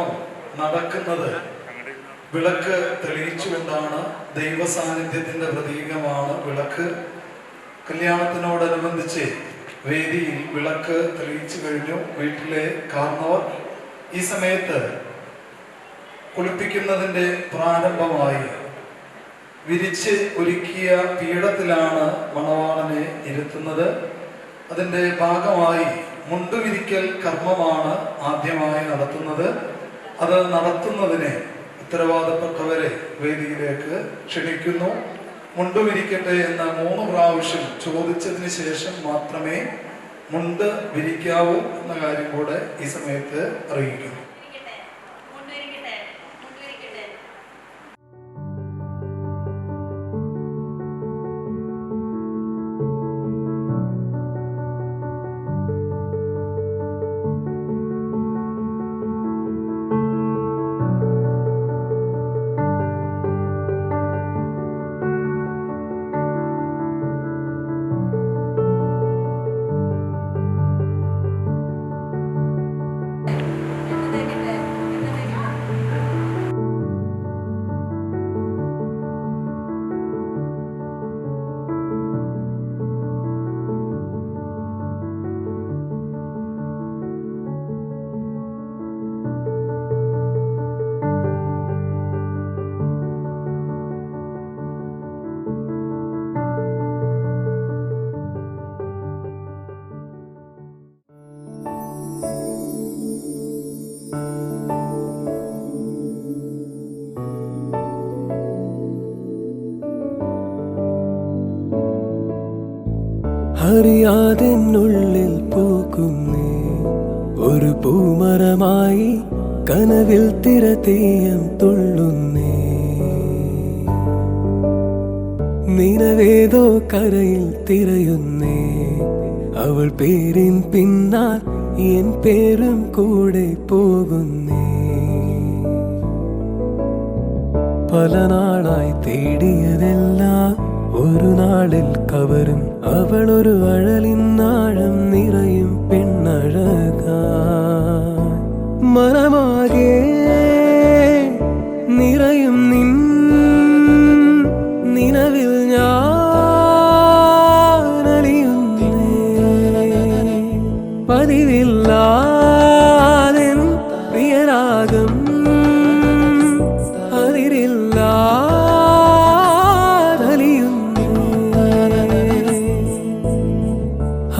കർമ്മം നടക്കുന്നത് വിളക്ക് തെളിയിച്ചുകൊണ്ടാണ്. ദൈവ സാന്നിധ്യത്തിന്റെ പ്രതീകമാണ് വിളക്ക്. കല്യാണത്തിനോടനുബന്ധിച്ച് വേദിയിൽ വിളക്ക് തെളിയിച്ചു കഴിഞ്ഞു വീട്ടിലെ കാർന്നവർ. ഈ സമയത്ത് കുളിപ്പിക്കുന്നതിൻ്റെ പ്രാരംഭമായി വിരിച്ച് ഒരുക്കിയ പീഠത്തിലാണ് മണവാളനെ ഇരുത്തുന്നത്. അതിൻ്റെ ഭാഗമായി മുണ്ടുവിരിക്കൽ കർമ്മമാണ് ആദ്യമായി നടത്തുന്നത്. അത് നടത്തുന്നതിന് ഉത്തരവാദപ്പെട്ടവരെ വേദിയിലേക്ക് ക്ഷണിക്കുന്നു. മുണ്ടുവിരിക്കട്ടെ എന്ന് 3 പ്രാവശ്യം ചോദിച്ചതിന് ശേഷം മാത്രമേ മുണ്ട് വിരിക്കാവൂ എന്ന കാര്യം കൂടെ ഈ സമയത്ത് അറിയിക്കുന്നു. അറിയാതെന്നുള്ളിൽ പൂക്കുന്നേ ഒരു പൂമരമായി കനവിൽ തിരതീയം തുള്ളുന്നേ. നിനവേതോ കരയിൽ തിരയുന്നേ. അവൾ പേരിൻ പിന്നാൽ എൻ പേരും കൂടെ പോകുന്നേ. പല നാളായി തേടിയതെല്ലാം ഒരു നാളിൽ കവരും. അവളൊരു അഴലിന്നാഴം നിറയും പെണ്ണഴക. മനമാകെ നിറയും നിൻ നിലവിൽ ഞാനലിയുന്നേ. പതിവില്ലാതെൻ പ്രിയരാഗം അതിരില്ല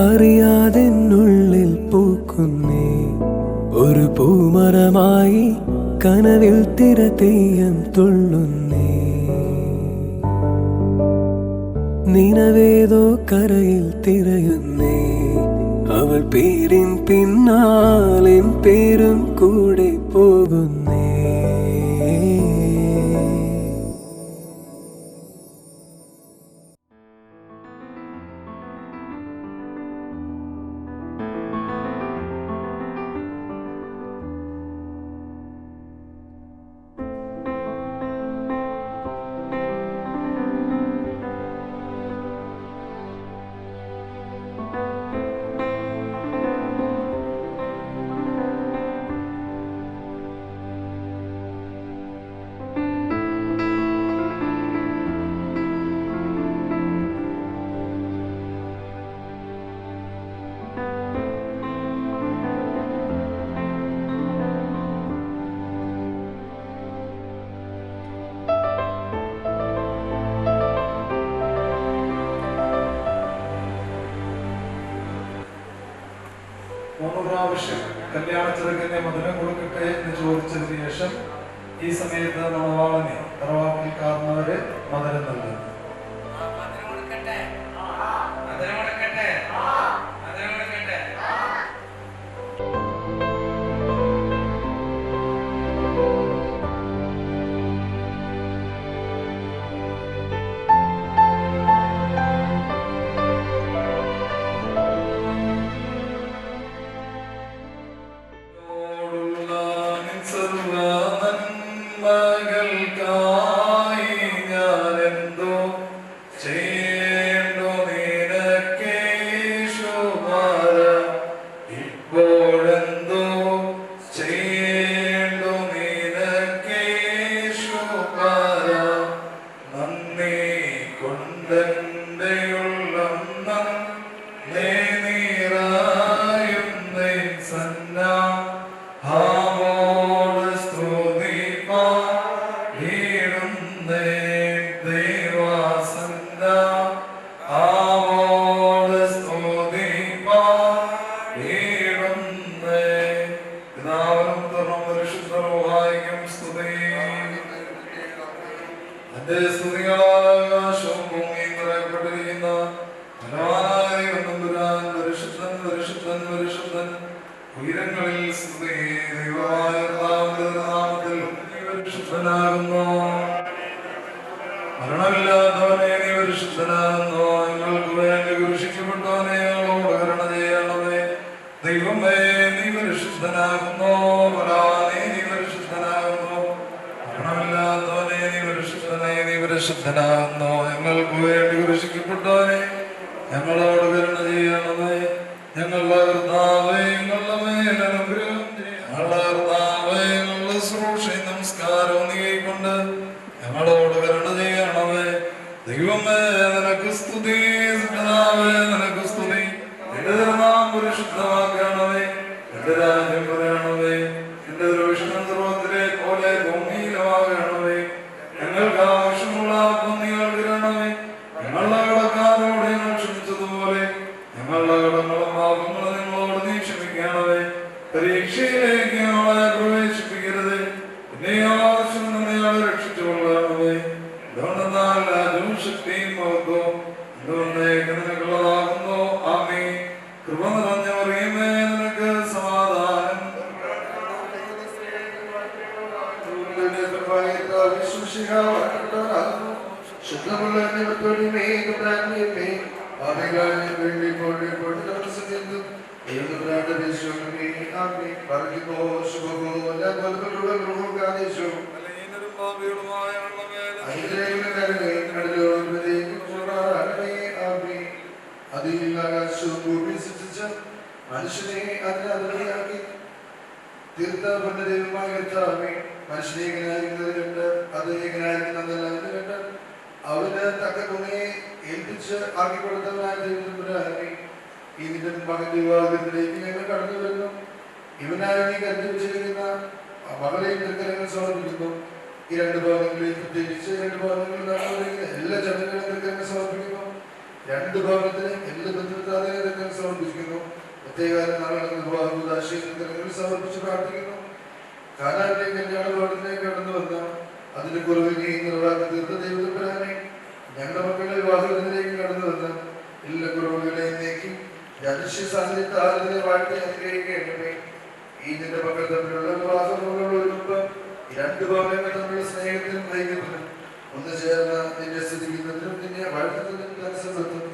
അറിയാതെന്നുള്ളിൽ പൂക്കുന്നേ ഒരു പൂമരമായി കനവിൽ തിരതീയം തുള്ളുന്നേ. നിനവേതോ കരയിൽ തിരയുന്നേ. അവൾ പേരിൻ പിന്നാലെൻ പേരും കൂടെ പോകുന്നേ. പ്രാവശ്യം കല്യാണ ചെറുക്കനെ മധുരം കൊടുക്കട്ടെ എന്ന് ചോദിച്ചതിന് ശേഷം ഈ സമയത്ത് മണവാളനെ തറവാട്ടിൽ കാർന്നവരെ മധുരം നൽകുന്നു. മകൾക്കായി ഞാൻ എന്തോ തന്റെ സ്തുതികളാൽ ആകാശവും ഭൂമിയും നിറയപ്പെട്ടിരിക്കുന്ന ബലവാനായ ദൈവം തമ്പുരാൻ പരിശുദ്ധൻ പരിശുദ്ധൻ പരിശുദ്ധൻ. ഉയരങ്ങളിൽ സ്തുതി. ദൈവമായ കർത്താവിന്റെ നാമത്തിൽ നീ പരിശുദ്ധനാകുന്നു. മരണമില്ലാത്തവനെ നീ പരിശുദ്ധനാകുന്നു. ഞങ്ങൾക്ക് വേണ്ടി ക്രൂശിക്കപ്പെട്ടവനെ ഞങ്ങളോട് കരുണ ചെയ്യണമേ. ദൈവമേ നീ പരിശുദ്ധനാകുന്നു. ബലവാനേ നീ പരിശുദ്ധനാകുന്നു. മരണമില്ലാത്തവനെ നീ പരിശുദ്ധനെ നീ പരിശുദ്ധനാകുന്നു. ഞങ്ങൾക്ക് വേണ്ടി ക്രൂശിക്കപ്പെട്ടവനെ ഞങ്ങളോട് കരുണ ചെയ്യണമേ. ഞങ്ങളുടെ കർത്താവേ ഞങ്ങളുടെ മേൽ അനുഗ്രഹം ചെയ്യണമേ. ഞങ്ങളുടെ കർത്താവേ ഞങ്ങളുടെ ശുശ്രൂഷയും നമസ്കാരവും നീ കൈക്കൊണ്ട് ഞങ്ങളോട് കരുണ ചെയ്യണമേ. ദൈവമേ നിനക്ക് സ്തുതി. പിതാവേ നിനക്ക് സ്തുതി. എന്റെ നാം പരിശുദ്ധമാക്കണമേ. എന്റെ രാജ്യം പറയണമേ. എന്റെ ദൃഷ്ടം സർവത്തിലെ പോലെ ഭൂമിയിലുമാകണമേ. ഞങ്ങൾക്ക് ആവശ്യമുള്ള നീകൾ തരണമേ. ഞങ്ങളുടെ കടക്കാരോട് ഞങ്ങൾ ക്ഷമിച്ചതുപോലെ ഞങ്ങളുടെ കടങ്ങളും പാപങ്ങളും നിങ്ങളോട് നീ ക്ഷമിക്കണമേ. പരീക്ഷയിലേക്ക് ഞങ്ങളെ പ്രവേശിപ്പിക്കരുത്. പിന്നെ ആവശ്യം ഞങ്ങളെ രക്ഷിച്ചുകൊള്ളണമേ. ഇതുകൊണ്ടെന്നാൽ രാജ്യവും ശക്തിയും മഹത്വവും നിനക്കുള്ളതാകുന്നു. ആമേൻ. കൃപ നിറഞ്ഞ മറിയമേ നിനക്ക് സമാധാനം. മനുഷ്യനെ അതിനകി തീർത്ത ദൈവമായ കർത്താവേ, മനുഷ്യനേകനായിരിക്കുന്നതിനുണ്ട് അത് ഏകനായിരിക്കുന്നതല്ല. അവന് തക്ക തുണയെ ഏൽപ്പിച്ച് ആക്കിക്കൊടുത്തവനായ ദൈവം ഈ നിന്റെ മകന്റെ വിവാഹത്തിലേക്ക് ഞങ്ങൾ കടന്നു വരുന്നു. ഇവനായി നീ കരുതി വെച്ചിരിക്കുന്ന മകളെയും തൃക്കരങ്ങൾ സമർപ്പിക്കുന്നു. ഈ രണ്ട് ഭാഗങ്ങളിൽ പ്രത്യേകിച്ച് രണ്ട് ഭാഗങ്ങളിൽ നടന്നുകൊണ്ടിരിക്കുന്ന എല്ലാ ചടങ്ങുകളും തൃക്കരങ്ങൾ സമർപ്പിക്കുന്നു. രണ്ട് ഭാഗത്തിന് എല്ലാ ബന്ധുത്താതെയും തൃക്കരങ്ങൾ സമർപ്പിക്കുന്നു. പ്രത്യേകാല നാളുകളിൽ വിവാഹ സമർപ്പിച്ച് പ്രാർത്ഥിക്കുന്നു. കാനാവിലെ കല്യാണ ഭവനത്തിലേക്ക് കടന്നു വന്ന അതിന്റെ കുറവ് നീ നിർവാഹ തീർത്ത ദൈവത്തിനെ ഞങ്ങളുടെ മക്കളുടെ വിവാഹത്തിലേക്ക് കടന്നു വന്ന എല്ലാ കുറവുകളെയും നീക്കി രഹസ്യ സാന്നിധ്യത്തെ വാഴ്ത്തി അനുഗ്രഹിക്കണമേ. ഈ നിന്റെ മക്കൾ തമ്മിലുള്ള വിവാഹങ്ങളോട് മുമ്പ് രണ്ട് ഭവനങ്ങൾ തമ്മിലുള്ള സ്നേഹത്തിനും ഐക്യത്തിനും ഒന്ന് ചേർന്ന് നിന്നെ സ്തുതിക്കുന്നതിനും നിന്നെ വാഴ്ത്തുന്നതിനും തടസ്സപ്പെടുത്തും.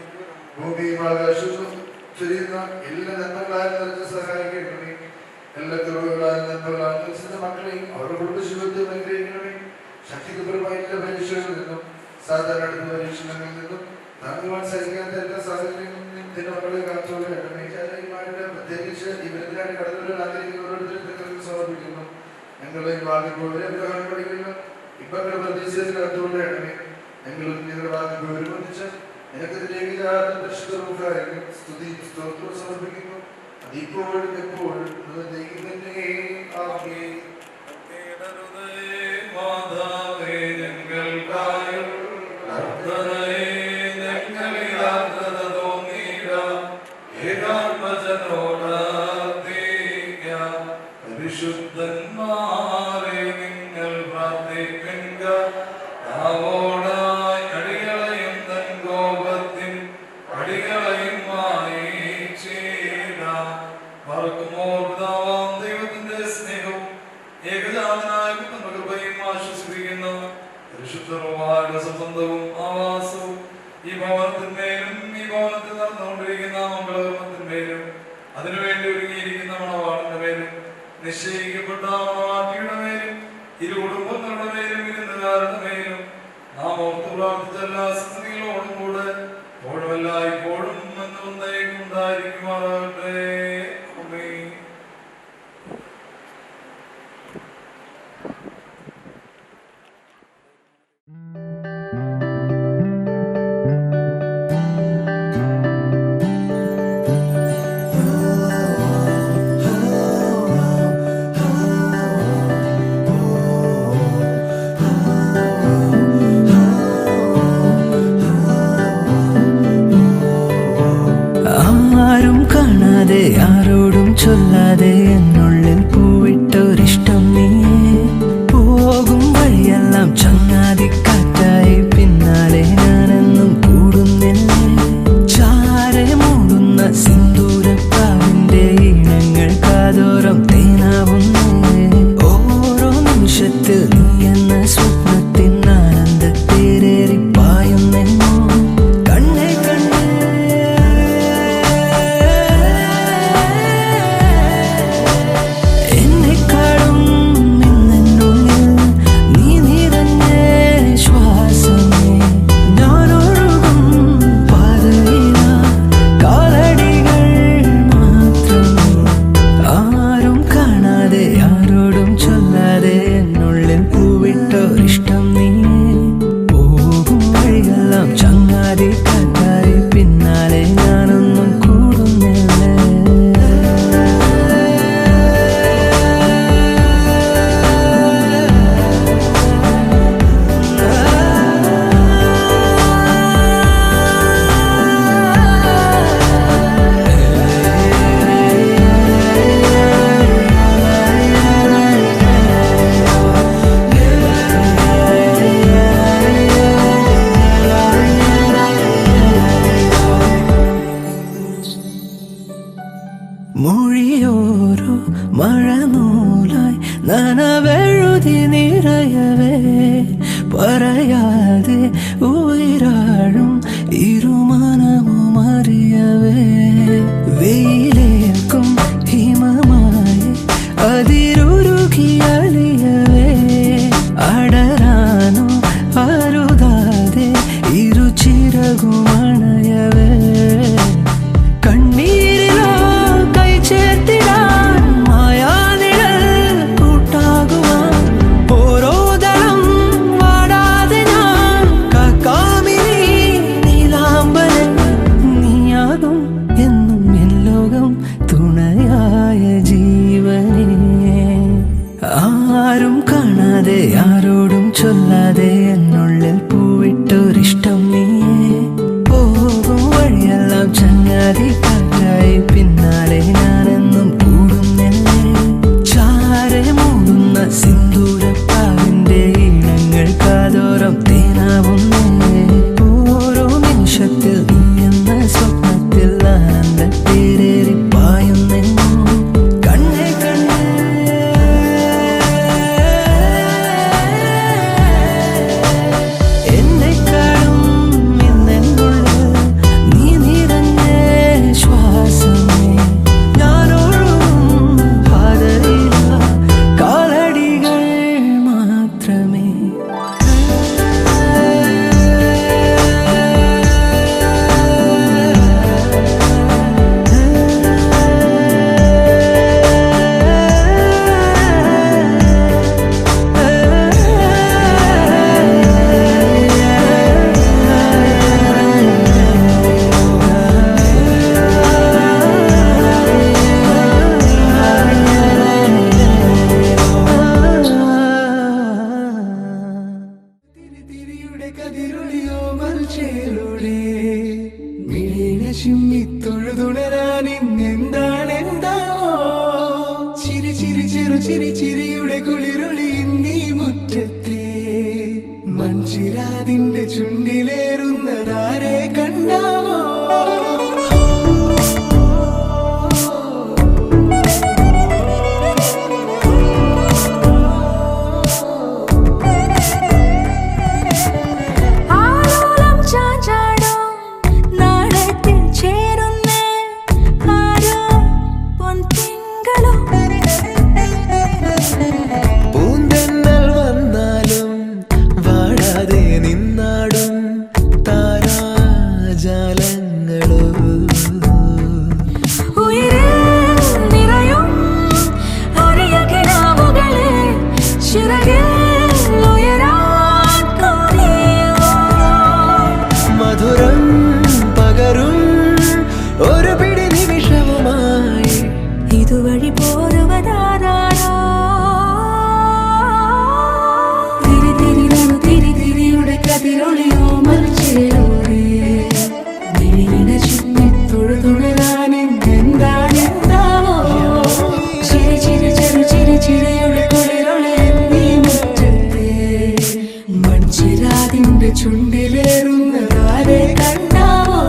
ഭൂമിയും ആകാശവും ചൊരിയുന്ന എല്ലാ നന്മകളാലും നിനക്ക് സഹായിക്കണമേ. എല്ലാ കുറവുകളാലും നന്മകളാലും മക്കളെയും അവരുടെ കുടുംബജീവിതത്തെയും അനുഗ്രഹിക്കണമേ. ശക്തിപരമായ എല്ലാ പരീക്ഷകളിൽ നിന്നും സാധാരണ പരീക്ഷണങ്ങളിൽ നിന്നും താങ്കൾ സഹിക്കാത്ത എല്ലാ സാഹചര്യങ്ങളിൽ നിന്നും നിന്റെ മക്കളെ കാത്തുകൊള്ളണമേ. പ്രത്യേകിച്ച് ഇവരെതിരാണ് കടന്നുകൾ ആഗ്രഹിക്കുന്നവരോട് സമർപ്പിക്കുന്നു. ഞങ്ങളെ വാങ്ങിപ്പോവരെ ഗ്രഹണം പഠിക്കുന്നു. ഇപ്പങ്ങളുടെ പ്രതീക്ഷയിൽ കാത്തുകൊള്ളണമേ. ഞങ്ങളും ഞങ്ങളുടെ വാങ്ങിപ്പോവരും ഒന്നിച്ച് സ്തുതി സ്തോത്രം സമർപ്പിക്കുന്നു. അതിപ്പോഴും എപ്പോഴും പരിശുദ്ധന്മാരെ നിങ്ങൾ പ്രാർത്ഥിക്കുക. ദൈവത്തിന്റെ സ്നേഹവും ഏകജാതനായ കൃപയും ആശ്വസിപ്പിക്കുന്ന പരിശുദ്ധമായ സംബന്ധവും ആവാസവും ഈ ഭവനത്തിന്മേലും ഈ ഭവനത്തിൽ നടന്നുകൊണ്ടിരിക്കുന്ന മംഗളകർമ്മത്തിന്മേലും അതിനുവേണ്ടി ഒരുങ്ങിയിരിക്കുന്ന മണവാളിന്റെ മേലും നിശ്ചയിക്കപ്പെട്ട മണവാട്ടിയുടെ മേലും ഇരു കുടുംബങ്ങളുടെ മേലും ഇരുന്നുകാരുടെ മേലും നാം ഓർത്തു പ്രാർത്ഥിച്ച എല്ലാ സ്ഥിതികളോടും കൂടെ ഇപ്പോഴും എന്നും ഉണ്ടായിരിക്കുമാറാകട്ടെ. ആമേൻ. ആരോടും ചൊല്ലാതെ എന്നുള്ളിൽ പൂവിട്ടൊരിഷ്ടം നീ പോകും വഴിയെല്ലാം ചങ്ങാതി കാറ്റായി ആരും കാണാതെ ആരോടും ചൊല്ലാതെ എന്നുള്ളിൽ പൂവിട്ടൊരിഷ്ടം നീയേ. പോകും വഴിയെല്ലാം ചങ്ങാതി കാറ്റായി പിന്നാലെ ഞാനെന്നും കൂടുന്നില്ലേ. ചാരെ മൂടുന്ന സിന്ദൂരപ്പാവിന്റെ ഈണങ്ങൾ കാതോരം തേനാവുന്നേ. ഓരോ നിമിഷത്തിൽ നീ എന്ന സ്വപ്നത്തിൽ ആനന്ദ തേരേറി പായുന്നേ. കണ്ണേ കണ്ണേ എന്നെക്കാളും ഇന്നെന്നുള്ളിൽ നീ നിറഞ്ഞേ ശ്വാസമേ. ഞാനൊഴുകും പാതയില്ല കാലടികൾ മാത്രമേ. തിരിയുടെ കതിരൊളിയോ മൽച്ചേലൂടെ മിഴിനെ ചിമ്മിത്തൊഴുതുണരാൻ ഇന്നെന്താണെന്താവോ. ചിരി ചിരി ചെറു ചിരി ചിരിയുടെ കുളിരൊളി നീ മുറ്റത്തെ മൺചിരാതിന്റെ ചുണ്ടിലേറുന്നതാരെ കണ്ടാവോ. ആലോലം ചാഞ്ചാടും നാളത്തിൽ ചേരുന്നേ ആരോ പൊൻതിങ്കളും. പൂന്തെന്നൽ വന്നാലും വാടാതെ നിന്നാടും താരാജാലങ്ങളോ. ഉയരിൽ നിറയും അരിയ കിനാവുകളെ ചിറകിൽ ഉയരാൻ തോന്നിയോ. മധുരം പകരും ഒരു പിടി നിമിഷവുമായി ഇതുവഴി പോരുവതാരോ. തിരി തിരി നടു തിരി തിരിയുടെ കതിരൊളിയോ മൽച്ചേലൂടെ മിഴിനെ ചിമ്മിത്തൊഴുതുണരാൻ ഇന്നെന്താണെന്താവോ. ചിരി ചിരി ചെറു ചിരി ചിരിയുടെ കുളിരൊളി നീ മുറ്റത്തെ മൺചിരാതിന്റെ ചുണ്ടിലേറുന്നതാരെ കണ്ടാവോ.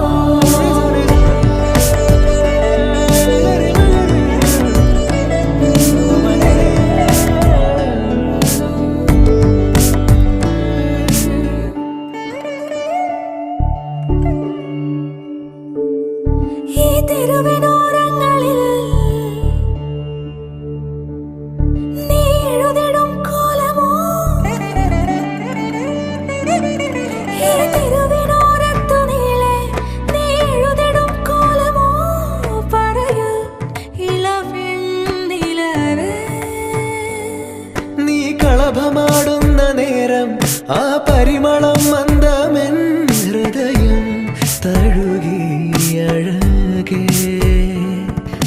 ഈ തെരുവിനോരങ്ങളിൽ നീ എഴുതിടും കോലമോ. ഈ തെരുവിനോരത്തു നീളെ നീ എഴുതിടും കോലമോ. പറയൂ ഇളവെണ്ണിലവേ. നീ കളഭമാടുന്ന നേരം ആ പരിമളം മന്ദമെൻ ഹൃദയം തഴുകി അഴകേ.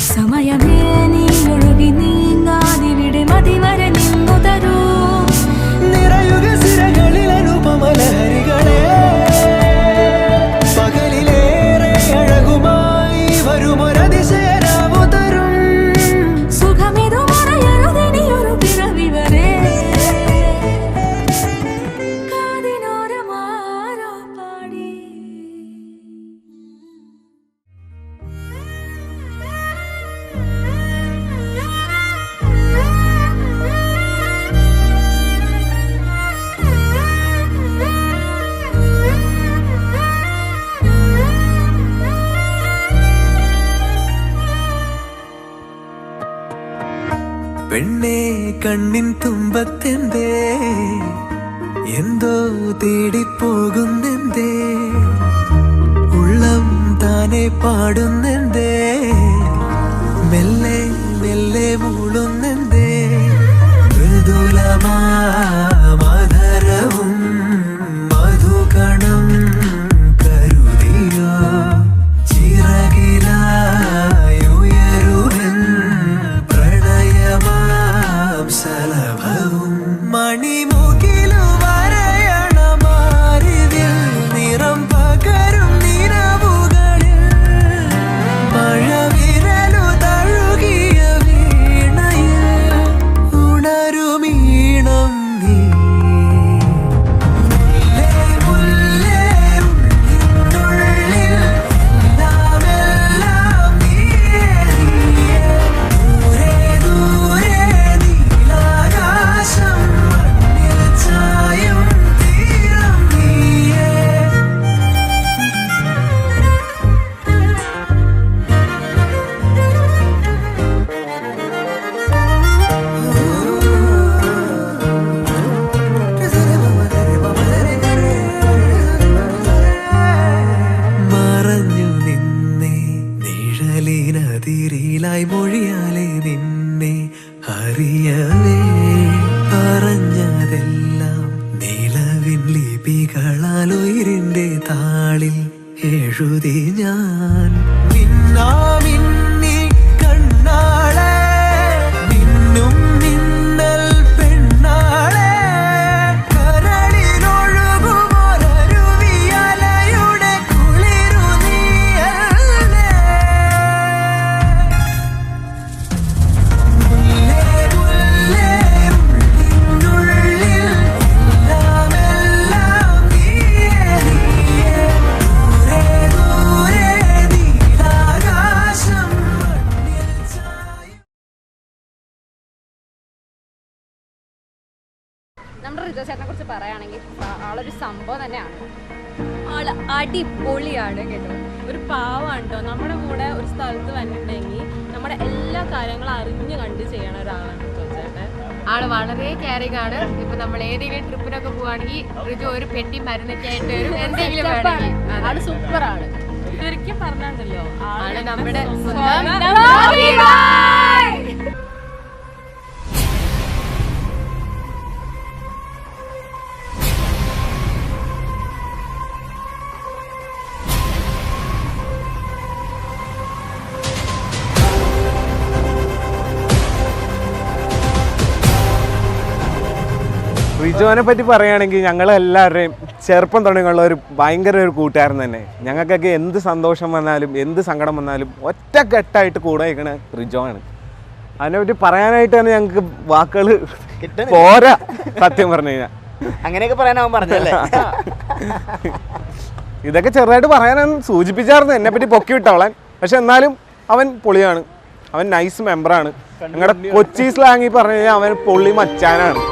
സമയമേ നീ ഒഴുകി നീങ്ങാതിവിടെ മതിവരെ നിന്നു തരൂ. നിറയുക സിരകളിൽ അനുപമലഹരികളെ. പകലിലേറെ അഴകുമായി വരുമൊരതിശയരാവു തരും. സുഖമിതു മറയരുതിനിയൊരു പിറവി വരെ. കാതിനോരമാരോ പാടി. പെണ്ണേ കണ്ണിൻ തുമ്പത്തെന്തേ എന്തോ തേടിപ്പോകുന്നെന്തേ. ഉള്ളം താനെ പാടുന്നെന്തേ. മെല്ലെ മെല്ലെ മൂളുന്നെന്തേ. മൃദുലമാധരവും മധുകണം കരുതിയോ. ചിറകിലായുയരുവൻ പ്രണയമാം സലഭവും. നമ്മുടെ റിജോ ചേട്ടനെ കുറിച്ച് പറയുകയാണെങ്കിൽ ആളൊരു സംഭവം തന്നെയാണ്. ആള് അടിപൊളിയാണ് കേട്ടോ. ഒരു പാവമാണ് കേട്ടോ. നമ്മുടെ കൂടെ ഒരു സ്ഥലത്ത് വന്നിട്ടുണ്ടെങ്കിൽ നമ്മുടെ എല്ലാ കാര്യങ്ങളും അറിഞ്ഞു കണ്ട് ചെയ്യണ ഒരാളാണ് റിജോ ചേട്ടൻ. ആള് വളരെ കെയറിംഗ് ആണ്. ഇപ്പൊ നമ്മൾ ഏതെങ്കിലും ട്രിപ്പിനൊക്കെ പോവാണെങ്കിൽ റിജോ ഒരു പെട്ടി മരുന്നൊക്കെ ആയിട്ട് വരും. എന്തെങ്കിലും ആള് സൂപ്പറാണ്. ശരിക്കും പറഞ്ഞാണ്ടല്ലോ ആള് നമ്മുടെ റിജോനെ പറ്റി പറയുകയാണെങ്കിൽ ഞങ്ങൾ എല്ലാവരുടെയും ചെറുപ്പം തുടങ്ങിയുള്ള ഒരു ഭയങ്കര ഒരു കൂട്ടുകാരൻ തന്നെ. ഞങ്ങൾക്കൊക്കെ എന്ത് സന്തോഷം വന്നാലും എന്ത് സങ്കടം വന്നാലും ഒറ്റക്കെട്ടായിട്ട് കൂടെ നിൽക്കണ റിജോ ആണ്. അതിനെപ്പറ്റി പറയാനായിട്ട് തന്നെ ഞങ്ങൾക്ക് വാക്കുകൾ പോരാ സത്യം പറഞ്ഞു കഴിഞ്ഞാൽ. അങ്ങനെയൊക്കെ പറയാനാവും പറഞ്ഞല്ലേ. ഇതൊക്കെ ചെറുതായിട്ട് പറയാനാണ് സൂചിപ്പിച്ചായിരുന്നു എന്നെ പറ്റി പൊക്കി വിട്ടവളൻ. പക്ഷെ എന്നാലും അവൻ പൊളിയാണ്. അവൻ നൈസ് മെമ്പറാണ്. ഞങ്ങളുടെ കൊച്ചി സ്ലാങ്ങിൽ പറഞ്ഞു കഴിഞ്ഞാൽ അവൻ പൊള്ളി മച്ചാനാണ്.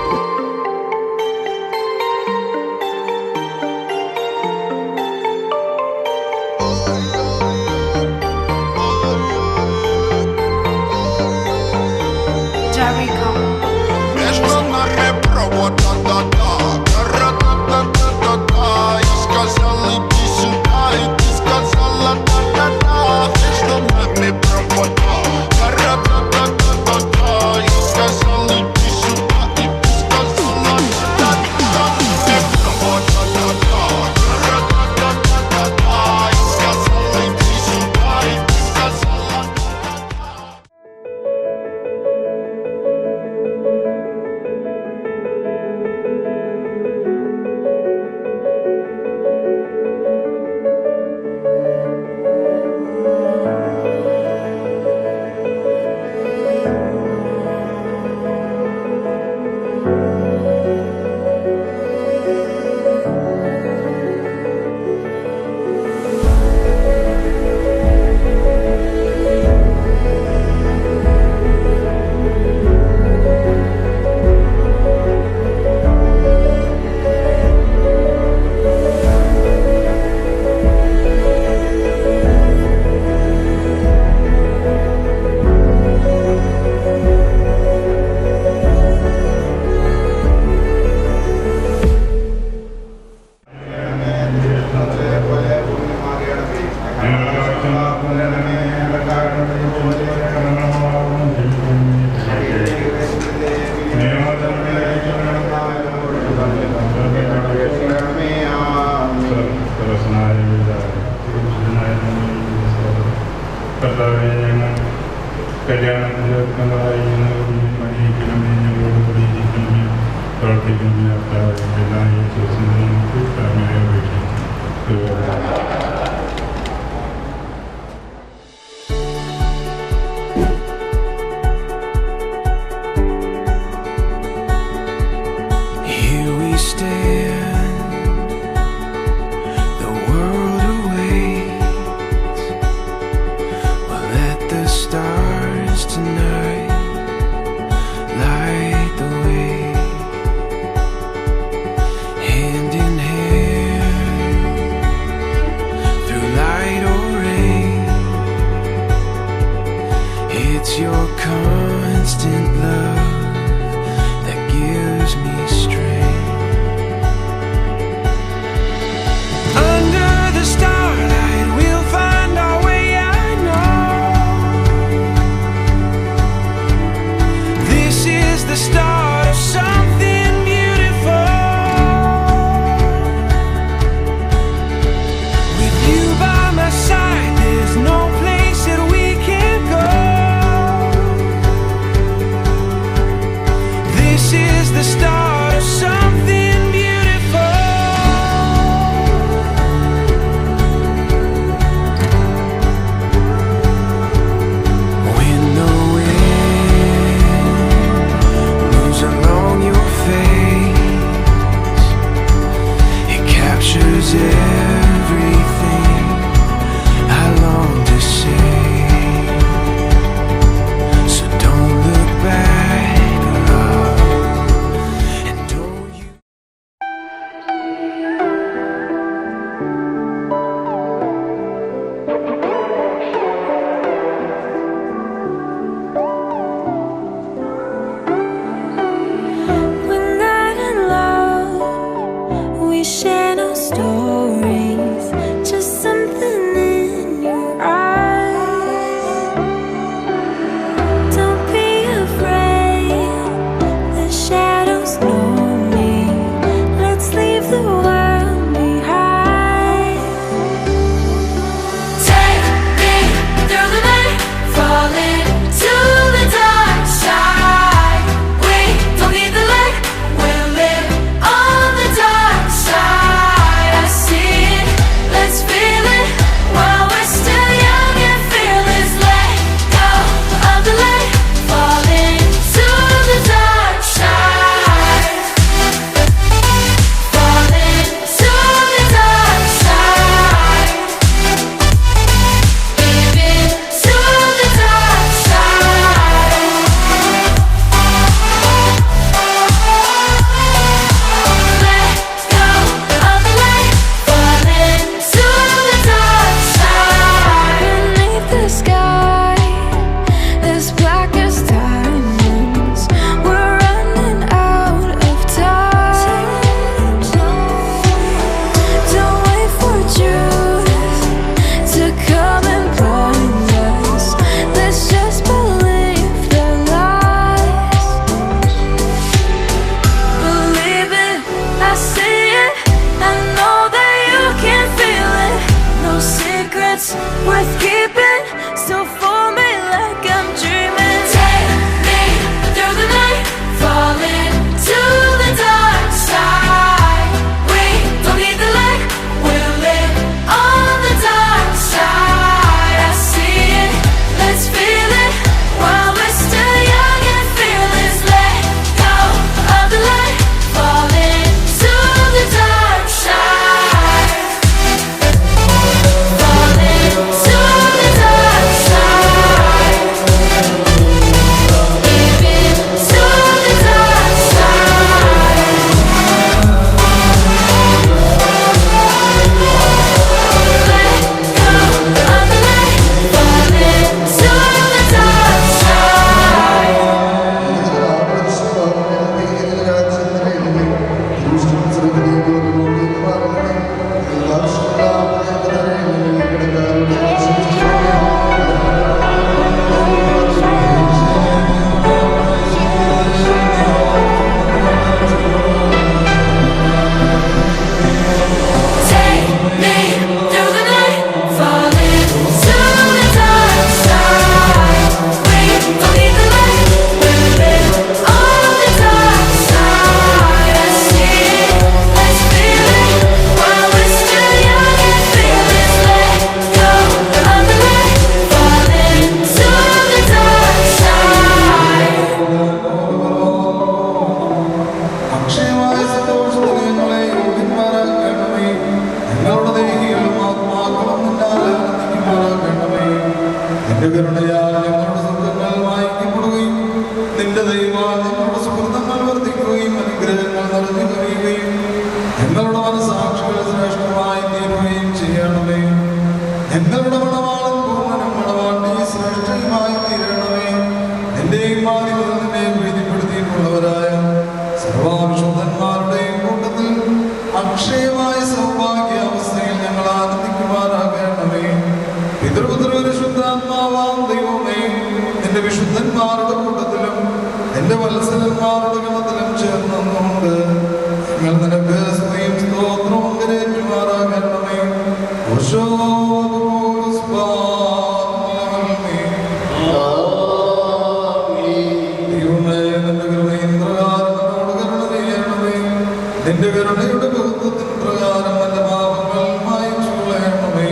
നിന്റെ കരുണയുടെ ബഹുത്വത്തിന് പ്രകാരം എന്റെ പാപങ്ങൾ മായിച്ചു കളയണമേ.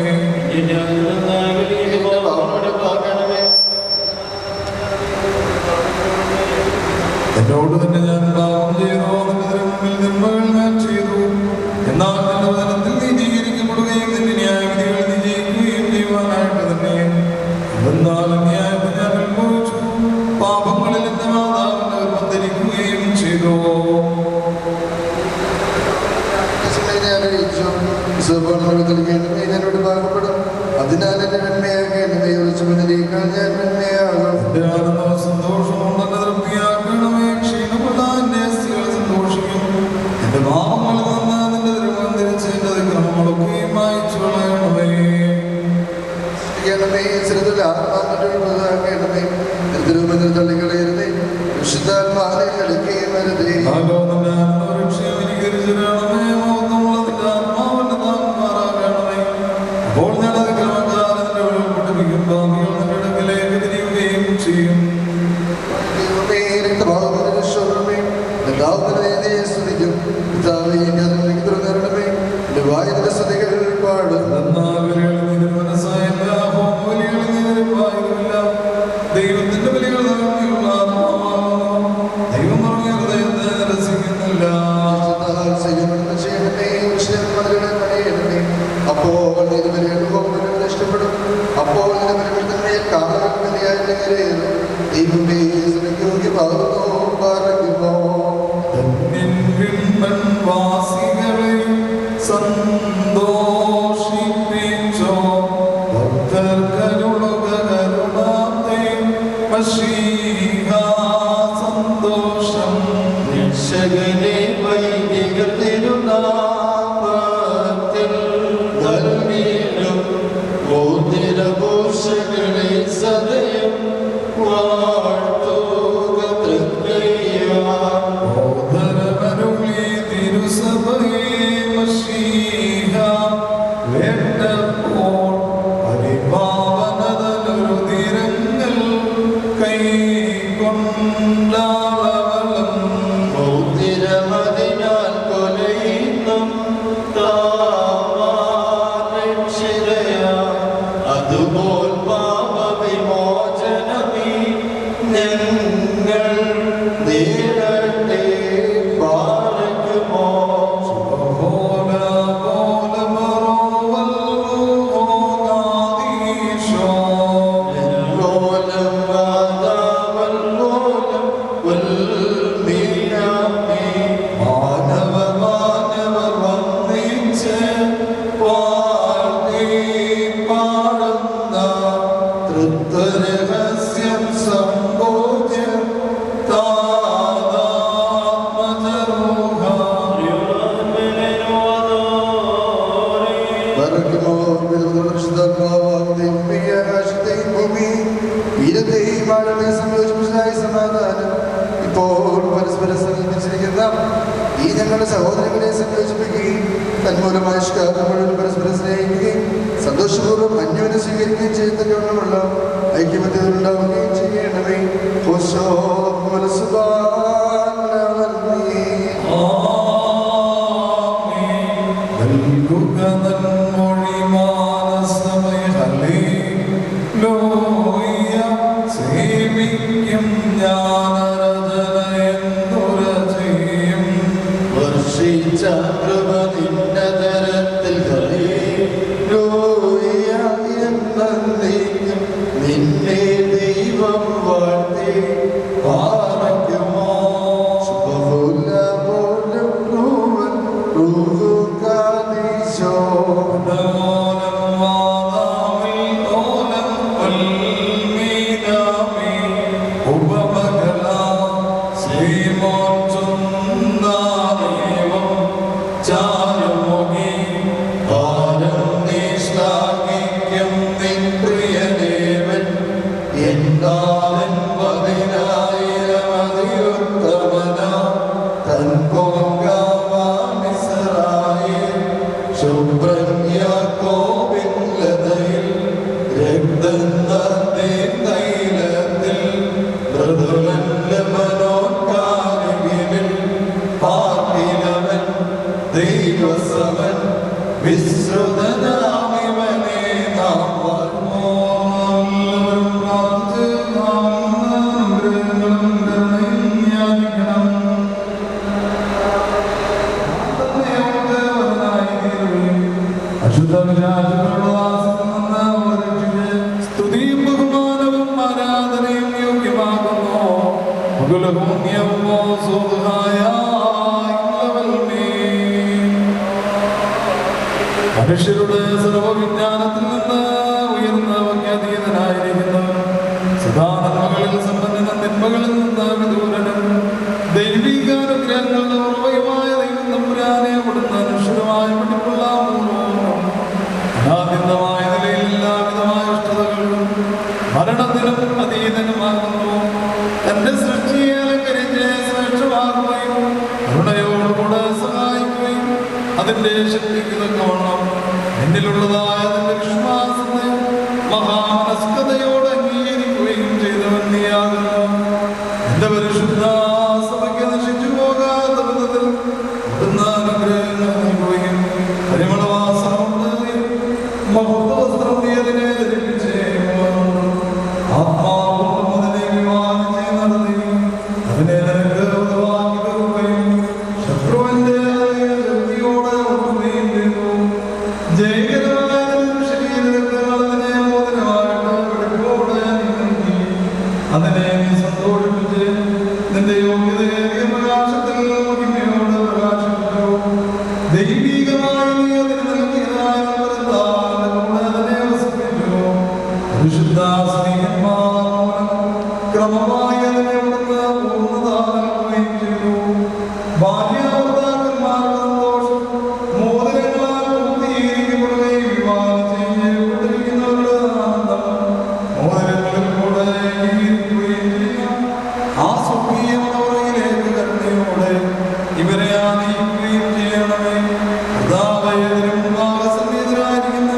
എന്നോട് തന്നെ ഞാൻ പാപം ചെയ്തു, നിന്റെ മുമ്പിൽ തിന്മകൾ ഞാൻ ചെയ്തു. എന്നാൽ നിന്റെ വചനത്തിൽ നീതീകരിക്കപ്പെടുകയും നിന്റെ ന്യായവിധികൾ വിജയിക്കുകയും ചെയ്യുവാനായിട്ട് തന്നെ. എന്നാൽ ന്യായത്തെ ഞാൻ അനുഭവിച്ചു, പാപങ്ങളിൽ എന്റെ മാതാവിന്റെ ഗർഭം ധരിക്കുകയും ചെയ്തു. എന്നോട് പാകപ്പെടും. അതിനാൽ എന്റെ നന്മയാകണമേ. ഒളിച്ചുമതിനേക്കാൾ ഞാൻ നന്മയാകാം. സന്തോഷവും നല്ല തൃപ്തിയാക്കണമേ. ക്ഷീണമുള്ള എന്റെ അസ്ഥികൾ സന്തോഷിക്കും. എന്റെ പാപങ്ങളിൽ നിന്ന് നിന്റെ തിരുമുഖം തിരിച്ച് എന്റെ അതിക്രമങ്ങളൊക്കെയും മായിച്ചു കളയണമേ. ആത്മാവിനെ തള്ളിക്കളയരുതേ. വിശുദ്ധാത്മാവിനെ കളിക്കുകയും വരുതേ. അപ്പോൾ ഞാൻ അതിക്രമക്കാരന്റെ ഉൾപ്പെട്ടിരിക്കും. ഭാവികൾ നിന്റെ അടുക്കലേക്ക് തിരിയുകയും ചെയ്യും. ദൈവത്തിന്റെ ബലികൾ നൽകിയുള്ള ദൈവം പറഞ്ഞ ഹൃദയത്തെ നിരസിക്കുന്നില്ല. അപ്പോൾ ഇഷ്ടപ്പെടും. അപ്പോൾ ദൈവമേ വാസികളെ സന്തോഷിപ്പിച്ചോ. ഭക്തർക്കരുളുക കരുണാത്തെ മശീഹ സന്തോഷം. രക്ഷകനെ വൈദിക തിരുനാമത്തിൽ ധർമ്മീനും മോതിരഭൂഷകളെ സദയം വാഴ്ത്തുക തൃക്കയ്യാൽ. ഓദരമരുളി തിരുസഭയെ മശീഹ വേണ്ടപ്പോൾ പരിപാവനതലൊരു തിരങ്ങൾ കൈക്കൊണ്ടാളവളം. മോതിരമതിനാൽ കൊലയുന്നും താമാരക്ഷിതയാ. അതുപോൽ പാപവിമോചനമീ ഞങ്ങൾ നേടട്ടെ. പാറയ്ക്കുമോ ലോലം വാദാവല്ലോലം വൽമീനാമേ. മാനവർ വന്ദിച്ച് പാടി പാടുന്ന തൃത്വരഹസ്യം സംഭോജ്യ താതാത്മജരൂഹ. സമാധാനം ഇപ്പോൾ പരസ്പരം സമീപിച്ചിരിക്കുന്ന ഈ ഞങ്ങളുടെ സഹോദരങ്ങളെ സംയോജിപ്പിക്കുകയും തന്മൂലമായ മുഴുവൻ പരസ്പരം സ്നേഹിക്കുകയും സന്തോഷപൂർവ്വം അന്യോന്യം സ്വീകരിക്കുകയും ചെയ്യുന്നതിനുള്ള ഐക്യമത്യത്തിൽ ഉണ്ടാവുകയും ചെയ്യണമേ. നൽകുക നന്മൊഴി മാനസമയ ഹല്ലേലൂയ. സേവിക്കും ഞാനരചന എന്തുര ചെയ്യും. വർഷിച്ച കൃപ നിന്നതരത്തിൽ ഹല്ലേലൂയ എന്നേക്കും നിന്നെ ദൈവം വാഴ്ത്തി പാറയ്ക്കുമോ. മൃദുലന്റെ മനോകാരികിൽ പാർപ്പിൽ വിശ്രുതനാമിവനെ നാം വാഴ്മോല്ലവരും പ്രാർത്ഥിച്ച് അനുഗ്രഹങ്ങളും കരുണയും യാചിക്കണം. തന്നെയോർത്ത് വരനായി തീരുകയും അശുദ്ധ വിചാരങ്ങളുടെ വാസത്തിൽ നിന്ന് രക്ഷിച്ച് സ്തുതിയും ബഹുമാനവും ആരാധനയും യോഗ്യമാകുന്നു. മുകുലപുണ്യമോ സുഖായ മനുഷ്യരുടെ സർവവിജ്ഞാനത്തിൽ നിന്ന് ഉയർന്നവയ്ക്ക് അതീതനായിരിക്കുന്നവൻ സദാനന്മകളിൽ സമ്പന്നനും തിന്മകളിൽ നിന്ന് വിദൂരനും ദൈവികാനുഗ്രഹങ്ങളുടെ ഉറവയുമായ ദൈവം തമ്പുരാനെ അവിടുന്ന് അനുഷ്ഠിതമായ പഠിപ്പുള്ള അനാദ്യന്തമായ നിലയിൽ എല്ലാവിധമായ ഇഷ്ടതകളും മരണത്തിനും അതീതനുമാകുന്നു. തന്റെ സൃഷ്ടിയെ അലങ്കരിച്ച് ശ്രേഷ്ഠമാകുകയും കരുണയോടുകൂടെ സഹായിക്കുകയും അതിന്റെ ശക്തിക്ക് തക്കവണ്ണം എന്നിലുള്ളതായ അതിന്റെ വിശ്വാസത്തെ മഹാമനസ്കതയോടെ അംഗീകരിക്കുകയും ചെയ്തവൻ നീയാകുന്നു. എന്റെ പരിശുദ്ധ സഭയ്ക്ക് നശിച്ചു പോകാത്ത വിധത്തിൽ അവിടുന്ന് അനുഗ്രഹങ്ങൾ നൽകുകയും പരിമളവാസം മഹത്വവസ്ത്രം നീ അതിനെ ധരിപ്പിച്ചേ ആത്മാവും അതിനെ വിവാഹം ചെയ്ത് നടത്തുകയും അതിനെ നിനക്ക് ഉതവാക്കി തരുകയും ശത്രുവിന്റെ ശക്തിയോടെ ഒട്ടുകയും ചെയ്തു. ജയകരമായ ശരീരത്തിൽ അതിനെ മോദനമായിട്ട് വെടിപ്പോടെ നീങ്ങി അതിനെ നീ സന്തോഷിപ്പിച്ച് നിന്റെ യോഗ്യതയേറിയ പ്രകാശത്തിൽ മഹിമയോടെ പ്രകാശിപ്പിച്ചു. ദൈവികമായി നീ അതിന് നൽകിയതായ കൂടെ അതിനെ വസിപ്പിച്ചു. പരിശുദ്ധ സ്നേഹന്മാർ ക്രമമായി അതിനെ അവിടുന്ന് പൂർണ്ണത നൽകുകയും ചെയ്തു. ഭാര്യാഭർത്താക്കന്മാർക്ക് സന്തോഷം മോതിരങ്ങളാൽ പൂർത്തീകരിക്കപ്പെടുകയും വിവാഹം ചെയ്യപ്പെട്ടിരിക്കുന്നവരുടെ ആനന്ദം മോതിരങ്ങളിൽ കൂടെ അംഗീകരിക്കുകയും ചെയ്യാം. ആ സ്വർഗീയ മനോഹരയിലേക്ക് കരുണയോടെ ഇവരെ ആനയിക്കുകയും ചെയ്യണമേ. കർത്താവേതിനും ഭാഗസമേതരായിരിക്കുന്ന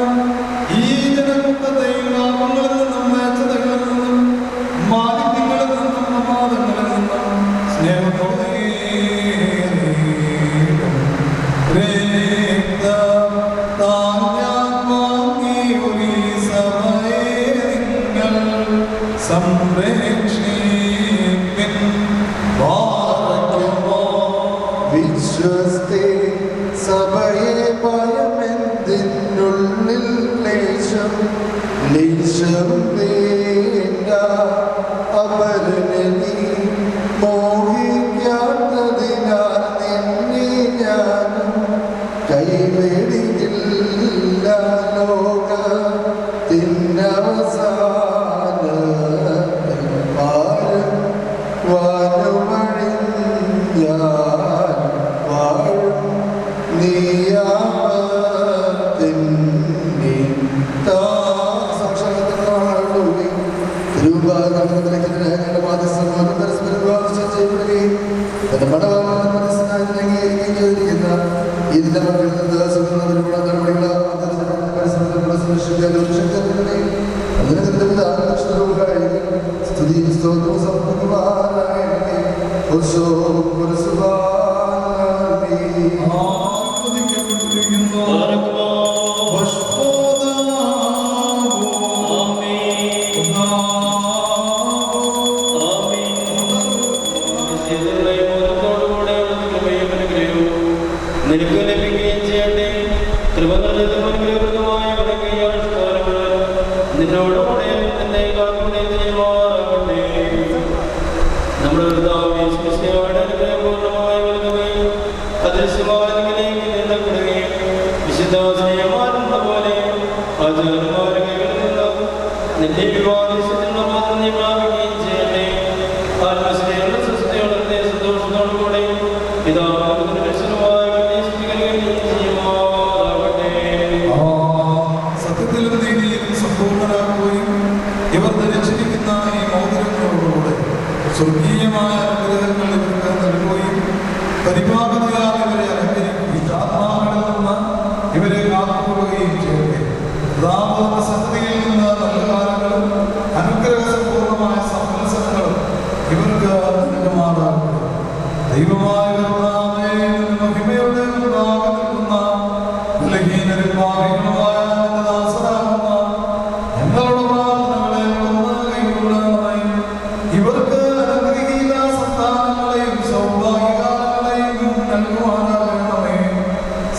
ഈ ജനകൂട്ടത്തെയും പാപങ്ങളിൽ നിന്നും മേച്ചതകളിൽ നിന്നും മാലിന്യങ്ങളിൽ നിന്നും പ്രമാദങ്ങളിൽ നിന്നും സ്നേഹത്തോടെ വിശ്വസ്തേ സഭയെ ഭയമെന്തിനുള്ളിൽ ലേശം വേണ്ട അപരനെ നീ മോഹിക്കാത്തതിനാൽ നിന്നെ ഞാനും കൈവെടിയില്ല ലോകത്തിനവസാന വാഴുമഴിഞ്ഞാൻ വാഴും നീയാപത്തിൻ്റെ തിരുവാതിരങ്ങളുടെ മാധ്യസ്ഥം പരസ്പരം വിവാദം ചെയ്യപ്പെടുകയും തന്റെ മണവാളന്റെ മനസ്സിനായി അംഗീകരിക്കുകയും ചെയ്തിരിക്കുന്ന ഇതിന്റെ മക്കളിൽ നിന്ന് സുഖമുള്ള നടപടികൾ പരസ്പരം സംരക്ഷിക്കാൻ ഒരു ശക്തി അതിന് സ്തുതി സ്തോത്രവും സമർപ്പിക്കുവാനായി നിനക്ക് ലഭിക്കുകയും ചെയ്യട്ടെ. കൃപ നിന്നോടുകൂടെ നിന്നെ കാക്കുകയും ചെയ്യുമാറാകട്ടെ. നമ്മുടെ അനുഗ്രഹപൂർണ്ണമായി നൽകുകയും അദൃശ്യമായ നിന്നപ്പെടുകയും വിശുദ്ധാശ്രയമാരുന്ന പോലെ ആചാരന്മാരുടെ കൈകളിൽ നിന്ന് നിന്നെ വിവാദിച്ചിരുന്ന നീ പ്രാപിക്കുകയും ചെയ്യട്ടെ. ആത്മസ്നേഹങ്ങളുടെ സൃഷ്ടിയോടെ സന്തോഷത്തോടുകൂടെ പിതാവിന്റെ രക്ഷകമായ സത്യത്തിലും നീതിയിലും സമ്പൂർണ്ണരാക്കുകയും ഇവർ ധരിച്ചിരിക്കുന്ന ഈ മോതിരങ്ങളോടുകൂടെ സ്വർഗീയമായ അനുഗ്രഹങ്ങൾ ഇവർക്ക് നൽകുകയും പരിപാകതയാൽ ഇവരെ അലങ്കരിക്കുകയും നൽകുവാനാകണമേ.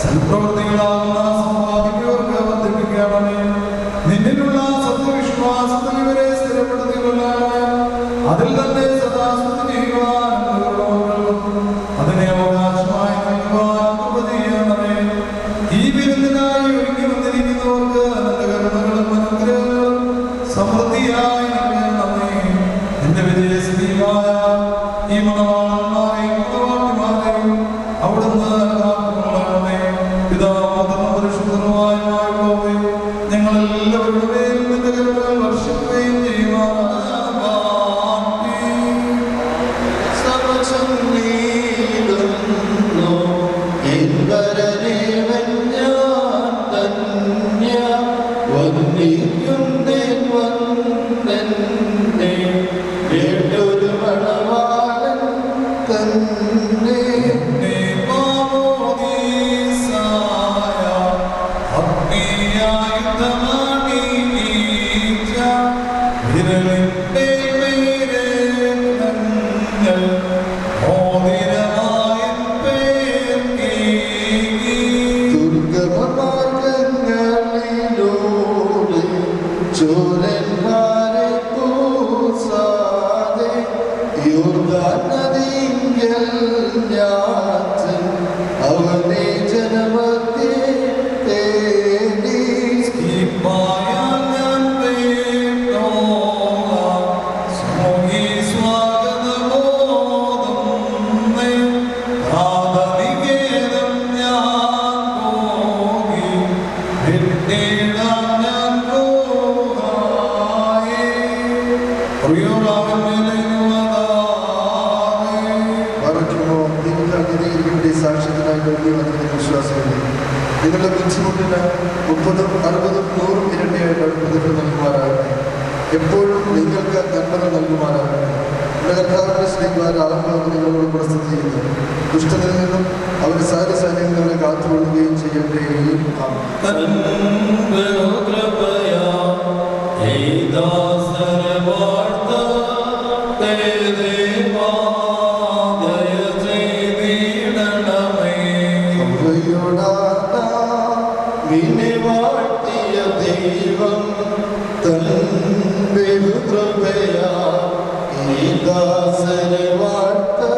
സൽപ്രവൃത്തികളാകുന്ന സമ്പാദിക്കുന്നവർക്ക് വർദ്ധിപ്പിക്കണമേ. നിന്നിലുള്ള സത്യവിശ്വാസത്തിൽ ഇവരെ സ്ഥിരപ്പെടുത്തിക്കൊള്ളണമേ. അതിൽ തന്നെ സദാ സ്തുതി ചെയ്യുവാൻ അതിനെ അവകാശമായി നൽകുവാൻ കൃപ ചെയ്യണമേ. ഈ വിരുന്നിനായി ഒരുങ്ങി വന്നിരിക്കുന്നവർക്ക് നിന്റെ കരുണകളും അനുഗ്രഹങ്ങളും സമൃദ്ധിയായി നൽകണമേ. നിന്റെ വിജയശ്രീയായ ഈ മണവാളന്മാരെയും മണവാട്ടിമാരെയും അവിടുന്ന് കാത്തുകൊള്ളണമേ. പിതാവും പരിശുദ്ധനുമായുള്ളവേ, ഞങ്ങളെല്ലാവരുടെ മേൽ നിന്റെ കരുണകൾ വർഷിക്കുകയും ചെയ്യുവാനാകട്ടെ. അവനെ ജനമത്തെ തേടി സാക്ഷ്യത്തിനായി വിശ്വാസമില്ല. നിങ്ങളുടെ ബുദ്ധിമുട്ടിന് 30, 60, 100 ഇരട്ടിയായിട്ട് പ്രതിഫലം നൽകുമാറാകട്ടെ. എപ്പോഴും നിങ്ങൾക്ക് നന്മകൾ നൽകുമാറാകട്ടെ. നമ്മുടെ കർത്താവിന്റെ ശ്രീകാരാകുമ്പോൾ നിങ്ങളോട് പ്രസ്തുതി ചെയ്യുന്നു. ദുഷ്ടനിൽ നിന്നും അവരുടെ സാരസൈന്യങ്ങളെ കാത്തുകൊള്ളുകയും ചെയ്യട്ടെ. ദൈവം തൻ ബഹുകൃപയാ ഈ ദാസനെ വാഴ്ത്തട്ടെ. ദേവാ ദയ ചെയ്തിടണമേ. ദൈവം തൻ ബഹുകൃപയാ ഈ ദാസനെ വാഴ്ത്തട്ടെ.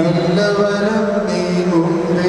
നല്ലവരം നീ മുമ്പേ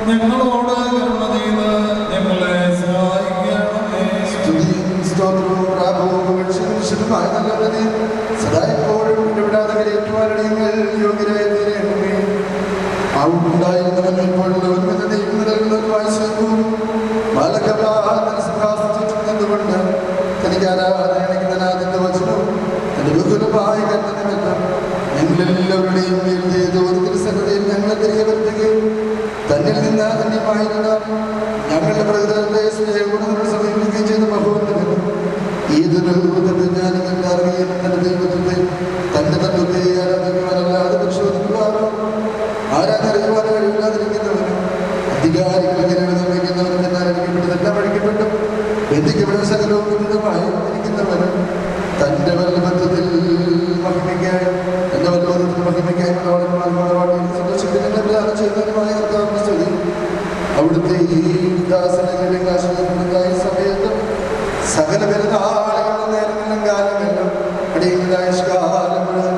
ഞങ്ങളോട് കരുണ ചെയ്ത് ഞങ്ങളെ സഹായിക്കണമേ. സ്തുതിയും സ്തോത്രവും പ്രാപവും പുകഴ്ചയും വിശുദ്ധമായ നല്ലവനെ സദാ എപ്പോഴും ഇടപെടാതെ കരയേറ്റുവാനാണ് ഞങ്ങൾ യോഗ്യരായി തീരണമേ. ഉണ്ടായിരുന്നവൻ ഇപ്പോഴുള്ളവരും എന്ന ദൈവം നൽകുന്നവർ വായിച്ചു ബാലകൃഷ്ണതുകൊണ്ട് തനിക്ക് ആരാധനയുടെ വചനവും തന്റെ ബഹുലമായ കർത്തനമെല്ലാം ഞങ്ങളെല്ലാവരുടെയും സന്നദ്ധയിൽ ഞങ്ങളെ തിരികെ വരുത്തുകയും തന്നിൽ നിന്ന് അന്യമായിരുന്ന ഞങ്ങളുടെ പ്രകൃതത്തെ സ്നേഹഗുണങ്ങൾ സമീപിക്കുകയും ചെയ്ത മഹോന്നതനും ഏതൊരു ജ്ഞാനികളുടെ അറിയുകയും തന്റെ ദൈവത്തെ തന്റെ തത്വത്തെ ആരാധിക്കുവാനല്ലാതെ പരിശോധിക്കുവാനോ ആരാധനയുവാനോ കഴിവില്ലാതിരിക്കുന്നവനും അധികാരികൾ നിർമ്മിക്കുന്നവനും എന്നാൽ അടിക്കപ്പെട്ടതെല്ലാം അടിക്കപ്പെട്ടും ബന്ധിക്കപ്പെട്ട സകലവും ഉന്നതമായി ഇരിക്കുന്നവനും തന്റെ വല്ലഭത്വത്തിൽ മഹിമയ്ക്കായി തന്റെ വല്ലഭത്വത്തിൽ മഹിമയ്ക്കായി സന്തോഷിക്കുന്നതിന്റെ പ്രധാനം ചെയ്യുന്നതിനുമായ കർത്താവിന്റെ സ്തുതി. അവിടുത്തെ ഈ ദാസനങ്ങളുടെ കാശുണ്ടായ സമയത്ത് സകല പെരുന്നാളുകളും നേരങ്ങളും കാലമെല്ലാം അടിയങ്ങളായ കാലം മുഴുവൻ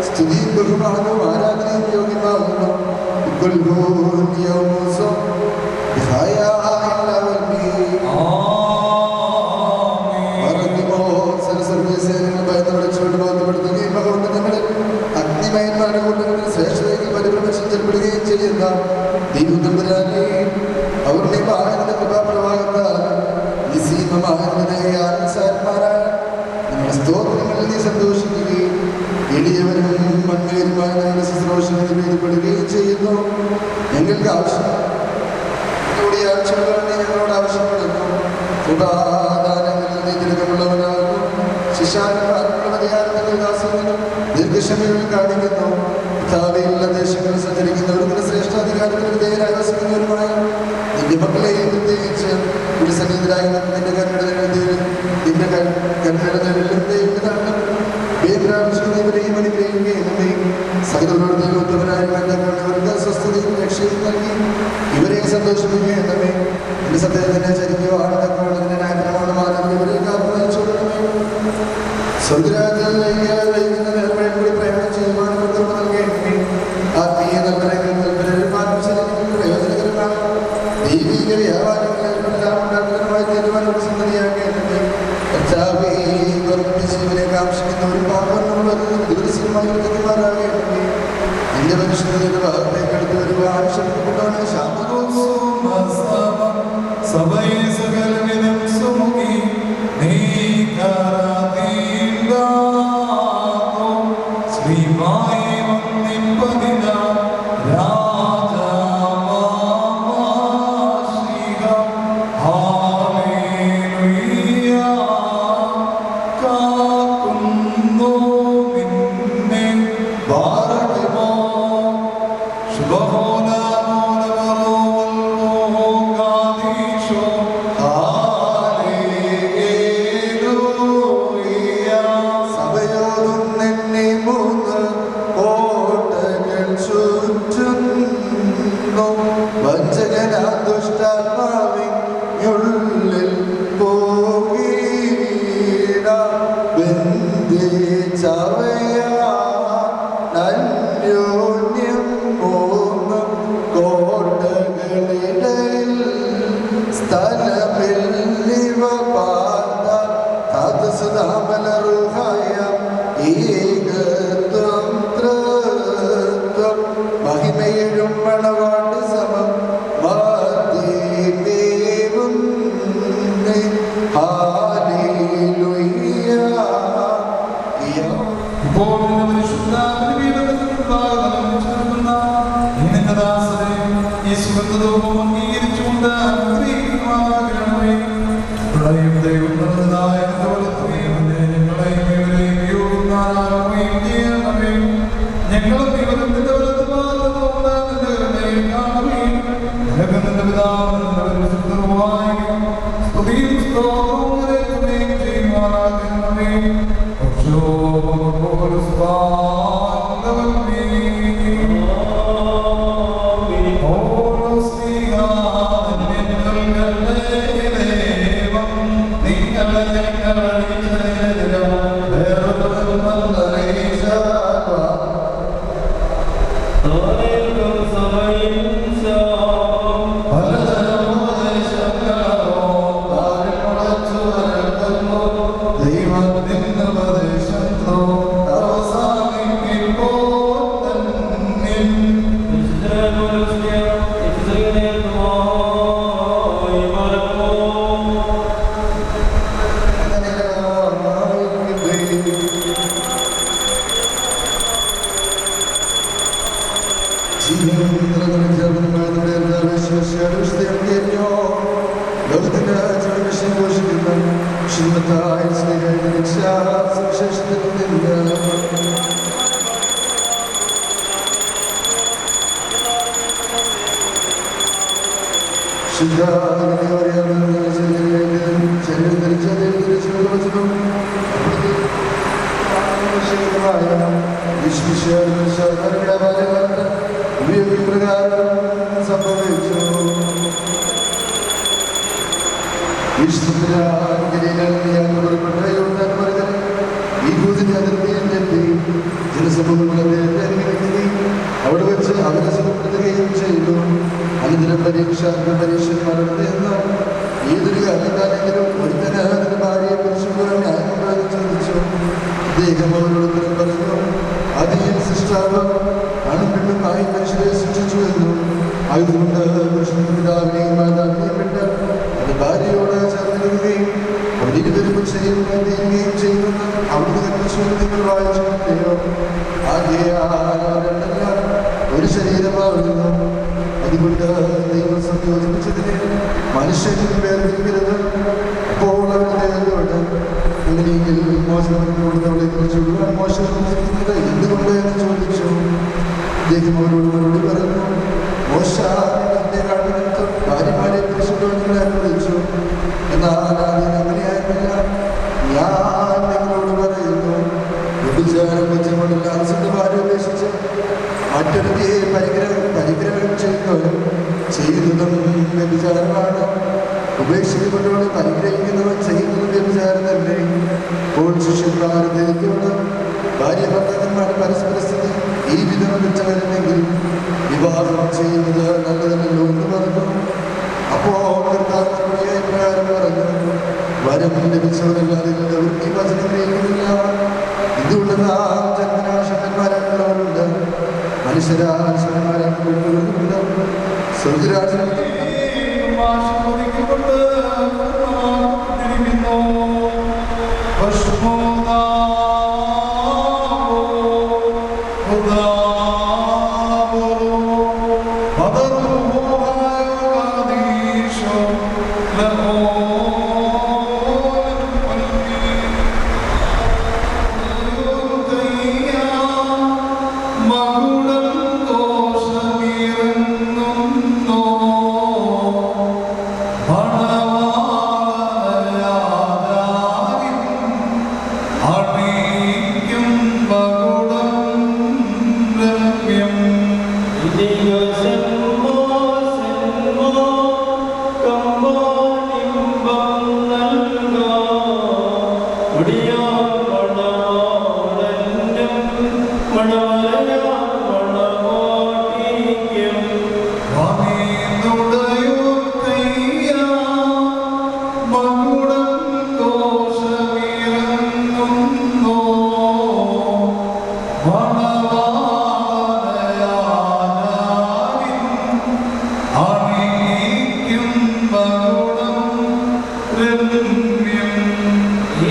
സ്തുതിയും ബഹുമാനവും ആരാധനയും യോഗ്യമാകുന്നു. അഗ്നിമയന്മാരുടെ കൂട്ടങ്ങളിൽ ശ്രേഷ്ഠതയിൽ പരിപ്രവശിച്ചപ്പെടുകയും ചെയ്യുന്ന ദൈവതമ്പുരാനെ അവരുടെ വാഹനത്തിന്റെ കൃപാപ്രവാഹത്താൽ നിസ്സീമമാരായ നമ്മുടെ സ്തോത്രങ്ങളിൽ നീ സന്തോഷിക്കുകയും എളിയവരും മൺമേരുമായ ഞങ്ങളുടെ ശുശ്രൂഷകളിൽ എഴുതപ്പെടുകയും ചെയ്യുന്നു. ഞങ്ങൾക്ക് ഞങ്ങളോട് ആവശ്യപ്പെടുന്നു. കൃപാദാനങ്ങളിൽ നീ തിരക്കമുള്ളവനാകുന്നു. ശിശാന്മാർക്കുള്ള അധികാരത്തിന്റെ ദാസനും ദീർഘക്ഷമയിൽ കാണിക്കുന്നു. ഭാവിയിലുള്ള ദേശങ്ങളിൽ സഞ്ചരിക്കുന്നവരുടെ ശ്രേഷ്ഠ അധികാരത്തിന് വിധേയരായി വസിക്കുന്നവരുമായ നിന്റെ മക്കളെയും പ്രത്യേകിച്ച് ഒരു സന്നിധിരായി നിന്റെ കരുണയുടെ നിന്റെ കരുണയുടെ ഇവരെയും അനുഗ്രഹിക്കുകയും സകലപ്രവർത്തികൾ ഉത്തമനായി ഇവർക്ക് സ്വസ്ഥതയും രക്ഷയും നൽകി ഇവരെ സന്തോഷിപ്പിക്കുകയുണ്ടമേ. എന്റെ സത്യത്തിനെ ചരിക്കുവാണെന്നതിന്റെ ന്യായപ്രമാണ മാർഗ്ഗം ഇവരെ കാത്തുവഹിച്ചുകൊള്ളണമേ. സ്വർഗ്ഗരാജ്യത്തിലേക്ക് കൂടി പ്രയാണം ചെയ്യുവാനും ഉത്തരവ് നൽകേണ്ടേ. ആത്മീയ പ്രയോജനകരമാണ്. ദൈവിക വ്യാപാരങ്ങളെല്ലാം ഉണ്ടാക്കുന്നതുമായി തീരുമാനങ്ങൾ സന്നദ്ധിയാക്കേണ്ടത്. ജീവനെ കാക്ഷിക്കുന്നവരും ദിവസമായി മാറാകേണ്ടേ. എന്റെ മനുഷ്യരുടെ ഭാഗത്തേക്ക് അടുത്ത് വരുവാൻ ശക്തിപ്പെട്ടവനെ സഭയെ സകലവിധം സുമുഖി ശ്രീമായി വന്നിപ്പതിന മഹിമയും മണവാട്ടി സമം അംഗീകരിച്ചുകൊണ്ട് ഞങ്ങളും ദൈവത്തിന്റെ സ്തുതിയും സ്തോത്രവും അവിടെ വെച്ച് അവരെ സുഖപ്പെടുത്തുകയും ചെയ്തു. അനുദിനം പരീക്ഷന്മാരുടെ ഏതൊരു കാര്യക്കാരെങ്കിലും ഒരുത്തന് അതിന്റെ ഭാര്യയെ കുറിച്ചുള്ള ന്യായമുണ്ടെന്ന് ചോദിച്ചു. അദ്ദേഹം അവരോട് പറഞ്ഞു, ആദ്യം സൃഷ്ടാവ് ആണും പെണ്ണുമായി മനുഷ്യരെ സൃഷ്ടിച്ചു എന്നു. ആയതുകൊണ്ട് പുരുഷനും പിതാവിനെയും മാതാവിനെയും വിട്ട് അത് ഭാര്യയോട് ചേർന്നിരിക്കുകയും അവരിരുവരും ചെയ്യുകയും ചെയ്യുമെന്ന് അവിടുന്ന് കൽപ്പിച്ചു. നിങ്ങൾ വായിച്ചിട്ടുണ്ടോ? ആകെയാരെല്ലാം ഒരു ശരീരമാകുന്നു. അതുകൊണ്ട് ദൈവം സംയോജിപ്പിച്ചതിനെ മനുഷ്യനും വേർതിരിക്കരുത്. അപ്പോൾ അവരുടെ അങ്ങനെയെങ്കിൽ മോശങ്ങളെ കുറിച്ചുള്ള മോശം എന്തുകൊണ്ട് എന്ന് ചോദിച്ചു. അദ്ദേഹം അവരോട് മറുപടി പറഞ്ഞു, മോശന്റെ കാരണത്തും ഭാര്യമാരെ കുറിച്ചുള്ള നിങ്ങളെ വിളിച്ചു. എന്നാൽ അങ്ങനെയായിരുന്നില്ല. ഞാൻ നിങ്ങളോട് പറയുന്നു, വ്യഭിചാരം വെച്ചുകൊണ്ടില്ലാതെ സ്വന്തം ഭാര്യ ഉപേക്ഷിച്ച് മറ്റൊരുത്തിയെ പരിഗ്രഹം ചെയ്യുന്നതും വ്യഭിചാരമാണ്. ഉപേക്ഷിക്കപ്പെട്ടവളെ പരിഗ്രഹിക്കുന്നവൻ ചെയ്യുന്നതും വ്യഭിചാരം തന്നെ. ഇപ്പോൾ ശിഷ്യന്മാരെ ധരിക്കൊണ്ട് ഭാര്യ ഭർത്താക്കന്മാർ പരസ്പരസ്ഥിതി ഈ വിധം വെച്ചവരുന്നെങ്കിൽ വിവാഹം ചെയ്യുന്നത് നല്ലതല്ലോ എന്ന് പറഞ്ഞു. അപ്പോൾ കർത്താവിന്റെ പ്രകാരം പറഞ്ഞു, വരം ലഭിച്ചവരല്ലാതെ ഈ വചനം ഗ്രഹിക്കുന്നില്ല. ഇതുകൊണ്ട് നാം ജന്മനാശന്മാരായുള്ളവരുണ്ട്, മനുഷ്യരാശന്മാരായുള്ളവരുണ്ട്. സ്വർഗരാജ്യം He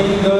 ിടുക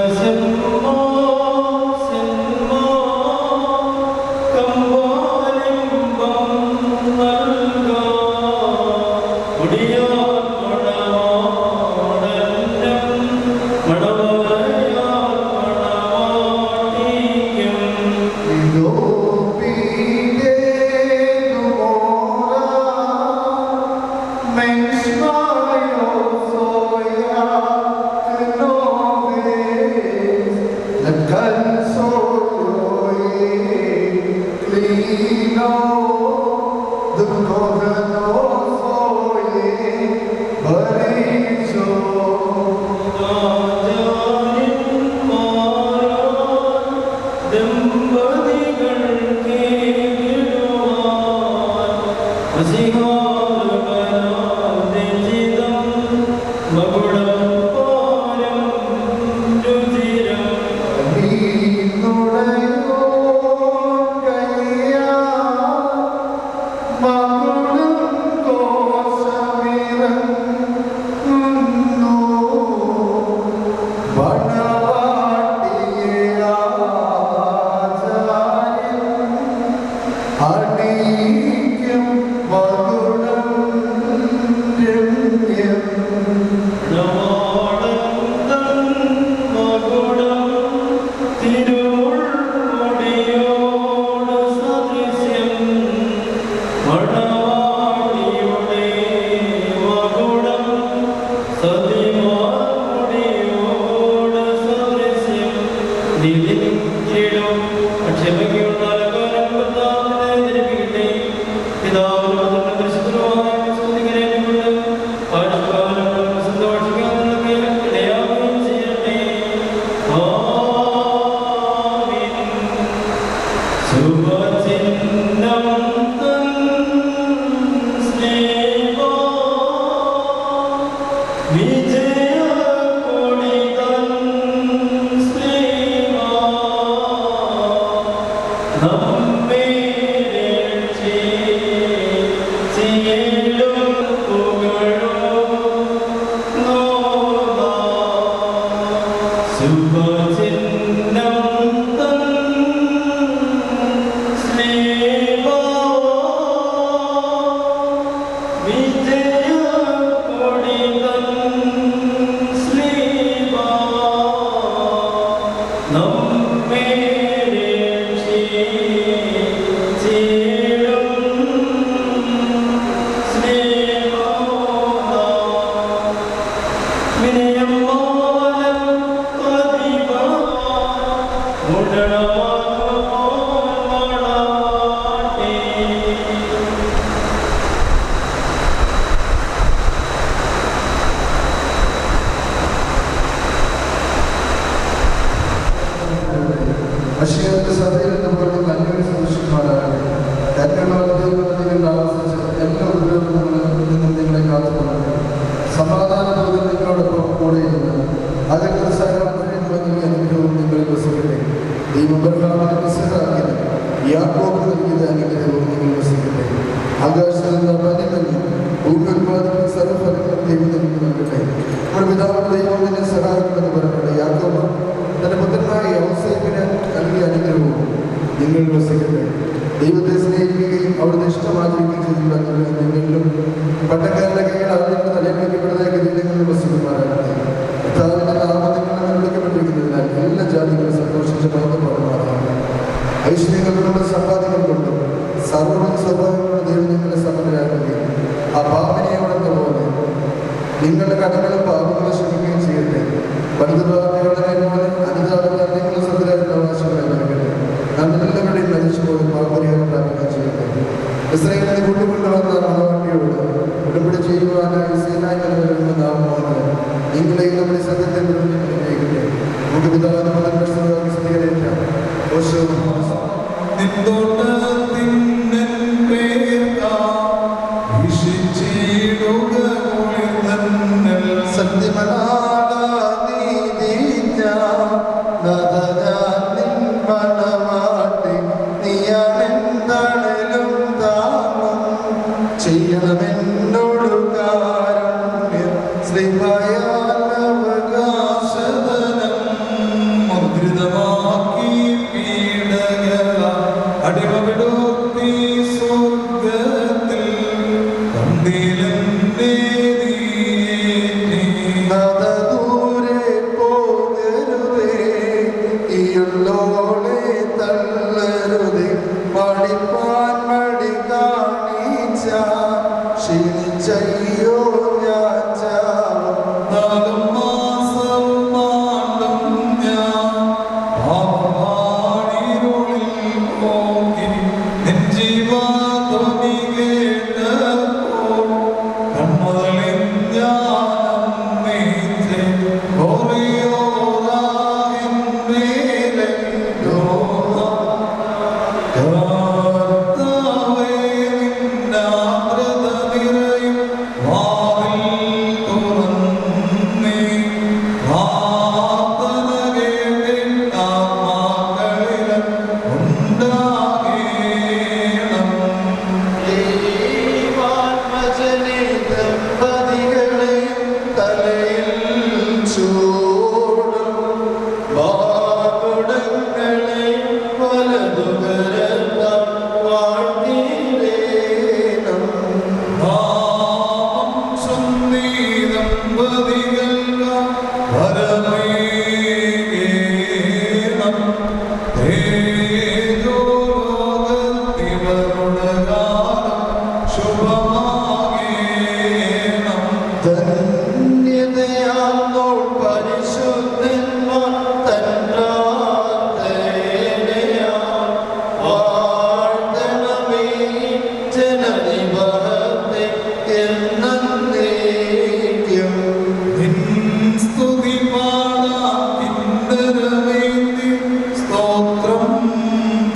അന്തരമേന്തി സ്തോത്രം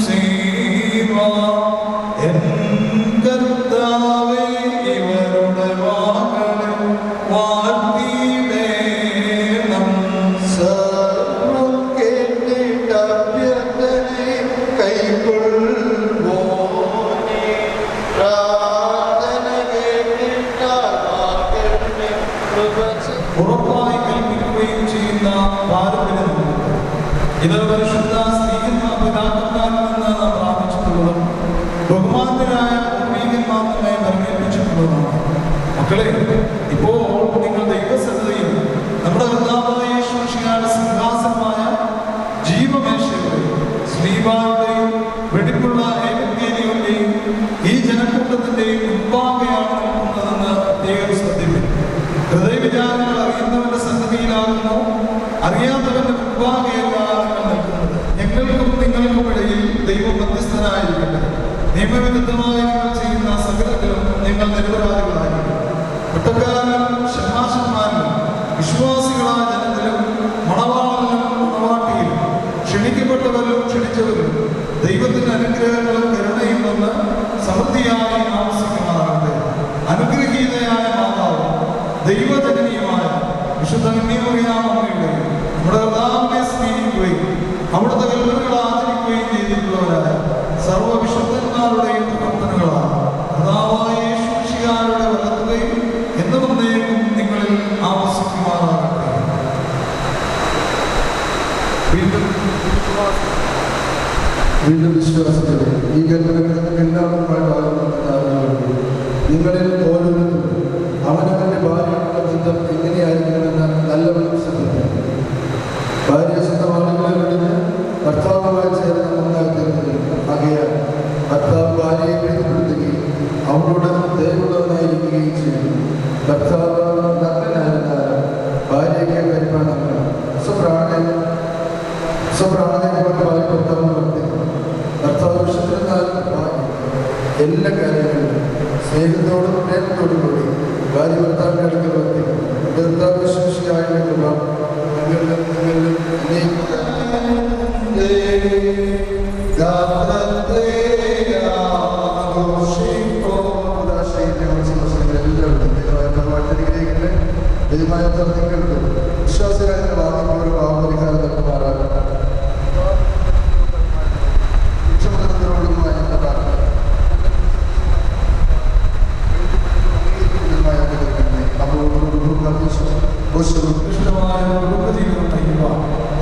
ചെയ്യുവാൻ എൻ കർത്താവേ ഇവരുടെ വാകളെ വാഴ്ത്തിയിടേണം. സർവ്വം കേട്ടിട്ട് അഭ്യർത്ഥനയെ കൈക്കൊള്ളുവോനെ. പ്രാർത്ഥന കേട്ടിട്ടാൽ വാക്കരുണ കൃപ ഉറപ്പായി കൽപ്പിക്കുകയും ചെയ്യുന്ന പാരമ്പര്യം ഇത് പരിശുദ്ധ സ്ത്രീകന്മാർ പിതാക്കന്മാരിൽ നിന്ന് നാം പ്രാപിച്ചിട്ടുള്ളതും ബഹുമാന്യരായ പൂർവീകന്മാർ നമ്മെ പരിഗണിച്ചിട്ടുള്ളതാണ്. മക്കളെ, ഇപ്പോൾ നിങ്ങൾ ദൈവസന്നതയിൽ നമ്മുടെ കർത്താവായ യേശു മിശിഹായുടെ സിംഹാസനമായ ജീവമേശയുടെയും ശ്ലീബായുടെയും വെടിപ്പുള്ള ഏകജ്ഞാനിയുടെയും ഈ ജനക്കൂട്ടത്തിന്റെയും മുൻപാകെയാണ് നിൽക്കുന്നതെന്ന് പ്രത്യേകം ശ്രദ്ധിക്കും. ഹൃദയവിചാരങ്ങൾ അറിയുന്നവന്റെ സന്നിധിയിലാകുന്നു, അറിയാത്തവന്റെ മുൻപാകെയല്ല നിങ്ങൾ നിൽക്കുന്നത്. ഞങ്ങൾക്കും നിങ്ങൾക്കും ഇടയിൽ ദൈവം മധ്യസ്ഥനായിരിക്കട്ടെ. നിയമവിരുദ്ധമായി നിങ്ങൾ ചെയ്യുന്ന സകലത്തിലും നിങ്ങൾ നിരപരാധികളായിരിക്കും. കുറ്റക്കാരിലും ഷമാശന്മാരിലും വിശ്വാസികളായ ജനത്തിലും മണവാളനിലും മണവാട്ടിയിലും ക്ഷണിക്കപ്പെട്ടവരിലും ക്ഷണിച്ചവരും ദൈവത്തിന്റെ അനുഗ്രഹങ്ങളും കരുണയും നിന്ന് സമൃദ്ധിയായി ആവശ്യമാകട്ടെ. അനുഗ്രഹീതയായ മാതാവ് ദൈവജനനീയമായ വിശുദ്ധ കന്യാമറിയാമമ്മയുടെ നമ്മുടെ കർത്താവിനെ സ്നേഹിക്കുകയും അവിടുത്തെ കൽപ്പനകൾ ആചരിക്കുകയും ചെയ്തിട്ടുള്ളവരായ സർവ്വവിശുദ്ധന്മാരുടെയും പ്രവർത്തനങ്ങളാണ് കർത്താവായ യേശു മിശിഹായുടെ വലത്തുകയും എന്നും എന്നേക്കും നിങ്ങളിൽ ആവസിക്കുമാറാകട്ടെ. വീണ്ടും വിശ്വാസത്തോടെ ഈ കൽപ്പനകൾ എല്ലാവരുമായിട്ട് നിങ്ങളിൽ ഓരോരുത്തരും അവനവന്റെ ഭാര്യയുടെ ബന്ധം എങ്ങനെയായിരിക്കണമെന്ന് നല്ലവണ്ണം ശ്രദ്ധിക്കണം. ഭാര്യ സ്വന്തം ആളുകളെ വിളിച്ച് ഭർത്താവുമായി ചേർന്ന് ഒന്നായി തീർന്നത്. ആകയാൽ ഭർത്താവ് ഭാര്യയെ പ്രീതിപ്പെടുത്തുകയും അവളോട് ദയവുള്ളവനായിരിക്കുകയും ചെയ്യും. ഭർത്താവ് നഗ്നനായിരുന്നാലും ഭാര്യയ്ക്ക് പരിപാടി നൽകണം. സ്വപ്രാണനെ പോലെ ഭാര്യ ഭർത്താവ് വർത്തിക്കണം. ഭർത്താവ് വിശുദ്ധനാലും ഭാര്യ എല്ലാ കാര്യങ്ങളിലും സ്നേഹത്തോടും പ്രേമത്തോടും കൂടി ഭാര്യ ഭർത്താവിൻ്റെ അടുക്കൽ വർത്തിക്കണം. ഭർത്താവ് വിശ്വസിയായ കൃപ നിങ്ങളിലും വിശ്വാസകാരന്റെ ഭാഗങ്ങളോട് ഭാവപരിഹാരം നൽകുമാറാകട്ടെ.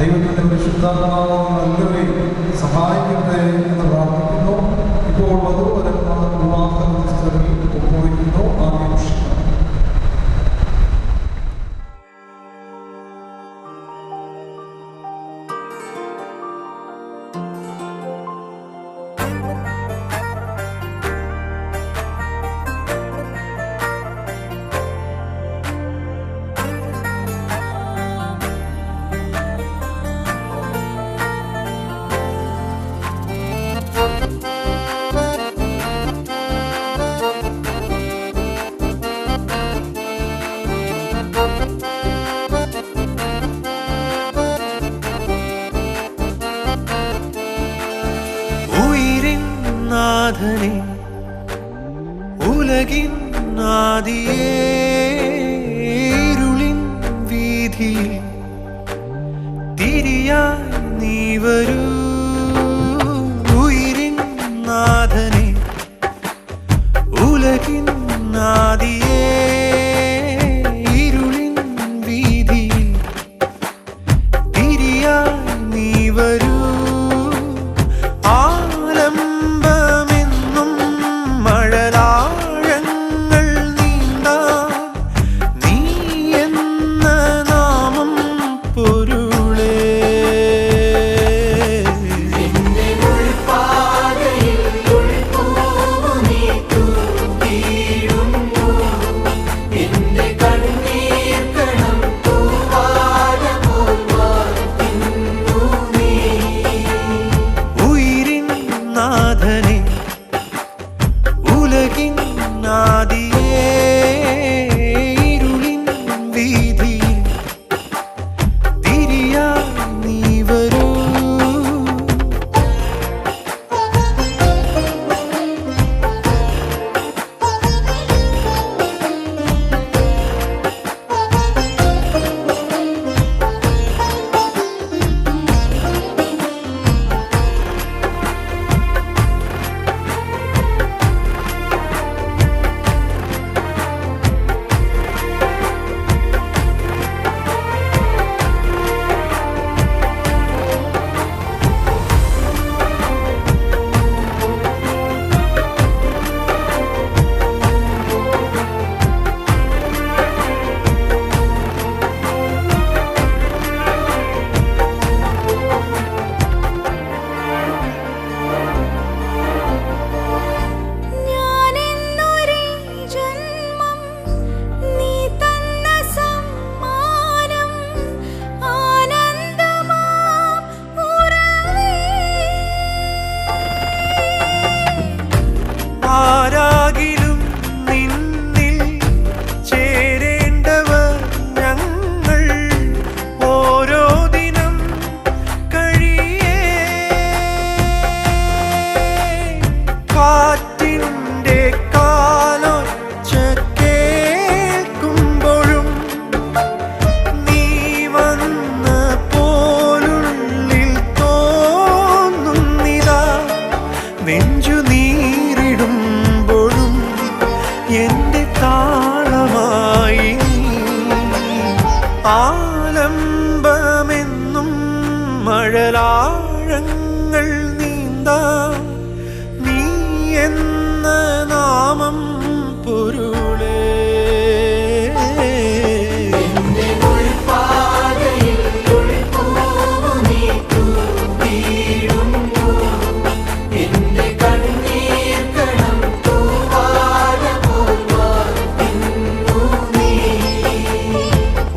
ദൈവത്തിന്റെ പരിശുദ്ധാത്മാവും എല്ലാവരെയും സഹായിക്കട്ടെ എന്ന് പ്രാർത്ഥിക്കുന്നു. ഇപ്പോൾ വധൂവരന്മാർ വിവാഹ രജിസ്റ്ററിൽ ഒപ്പുവയ്ക്കുന്നു. ആഘോഷിക്കുന്നു. നാഥനെ ഉലകിൻ ആദിയേ ഇരുളിൻ വീതിയിൽ തിരിയായി നീ വരൂ. ഉയിരിൻ നാഥനെ ഉലകിൻ ആദിയേ ഇരുളിൻ വീതിയിൽ തിരിയായി നീ വരൂ. കഴലാഴങ്ങൾ നീന്താ നീ എന്ന നാമം പൊരുളേ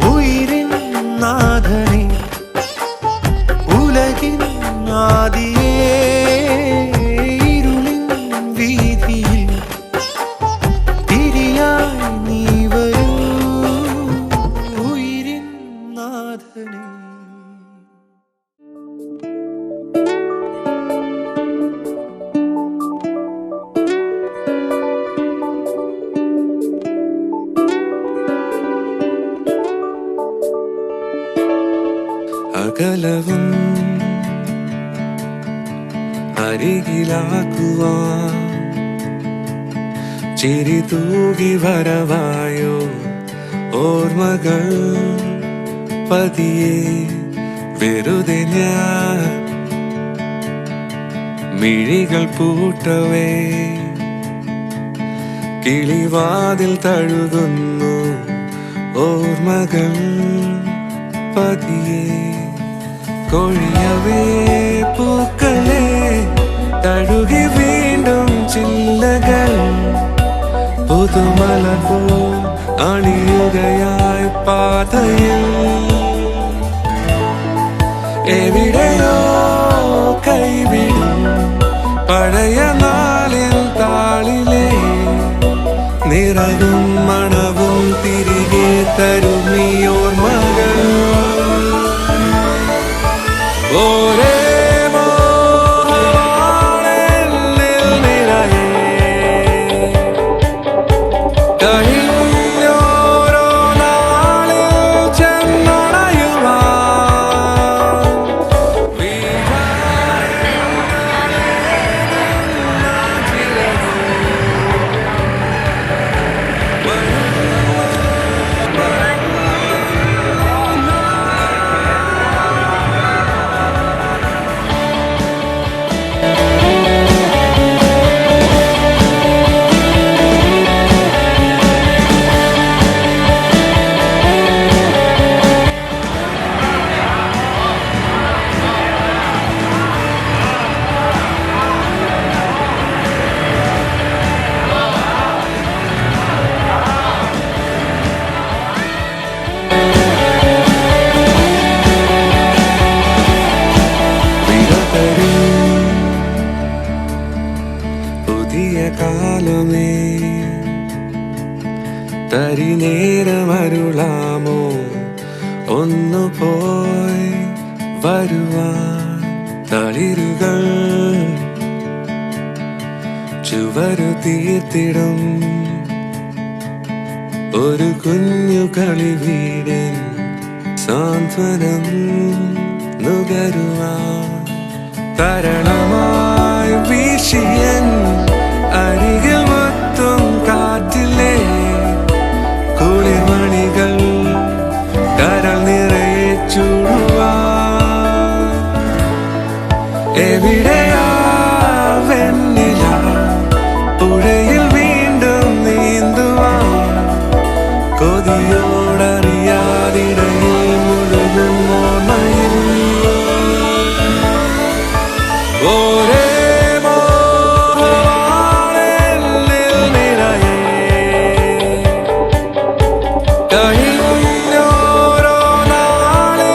ഉയിരിൻ നാഥനേ ഉലകിൻ ആദിയേ ഇരുളിൻ വീതിയിൽ തിരിയായി നീ വരൂ ഉയിരിൻ നാഥനേ. അകലവും അരികിലാക്കുവാൻ ചിരി തൂകി വരവായോ ഓർമ്മകൾ പതിയെ വെറുതെ ഞാൻ മിഴികൾ പൂട്ടവേ കിളിവാതിൽ തഴുകുന്നു ഓർമ്മകൾ പതിയെ കൊഴിയവേ പൂക്കളെ തഴുകി വീണ്ടും ചില്ലകൾ പുതുമല പോ അണിയുകയായി പാതയിൽ എവിടെയോ കൈവിടും പഴയ നാളിൽ താളിലെ നിറവും മണവും തിരികെ തരും ഈ ഓർമ്മകൾ ഓരേ മോഹവാണെന്നിൽ നിറയെ കഴിഞ്ഞോരോ നാളിൽ ചെന്നണയുവാൻ പുതിയ കാലമേ തരി നേരമരുളാമോ ഒന്നു പോയി വരുവാൻ തളിരുകൾ ചുവരു തീർത്തിടും ഒരു കുഞ്ഞു കളി വീടൻ സാന്ത്വനം നുകരുവാൻ തരണമായി വീശിയൻ അരികിൽ മൊത്തം കാറ്റിലെ കുളിർമണികൾ കരൾ നിറയെ ചൂടുവാൻ എവിടെയാ വെണ്ണില പുഴയിൽ വീണ്ടും നീന്തുവാൻ കൊതിയോടറിയാതിടയിൽ മുഴുകും ഓർമ്മയിൽ ഓരേ മോഹവാണെന്നിൽ നിറയെ കഴിഞ്ഞോരോ നാളിൽ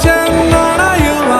ചെന്നണയുവാൻ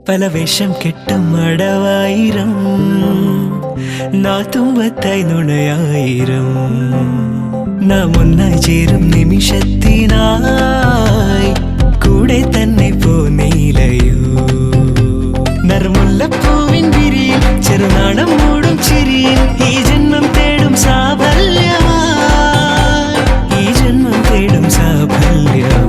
പല വേഷം കെട്ടും അടവായിരം നാത്തുമ്പത്തായി നുണയായിരം നാം ഒന്നായി ചേരും നിമിഷത്തിനായി കൂടെ തന്നെ പോന്നീലയോ നറുമുല്ലപ്പൂവിൻ വിരിയിൽ ചെറുനാടം മൂടും ചിരിയിൽ ഈ ജന്മം തേടും സാഫല്യമായി ഈ ജന്മം തേടും സാഫല്യമായി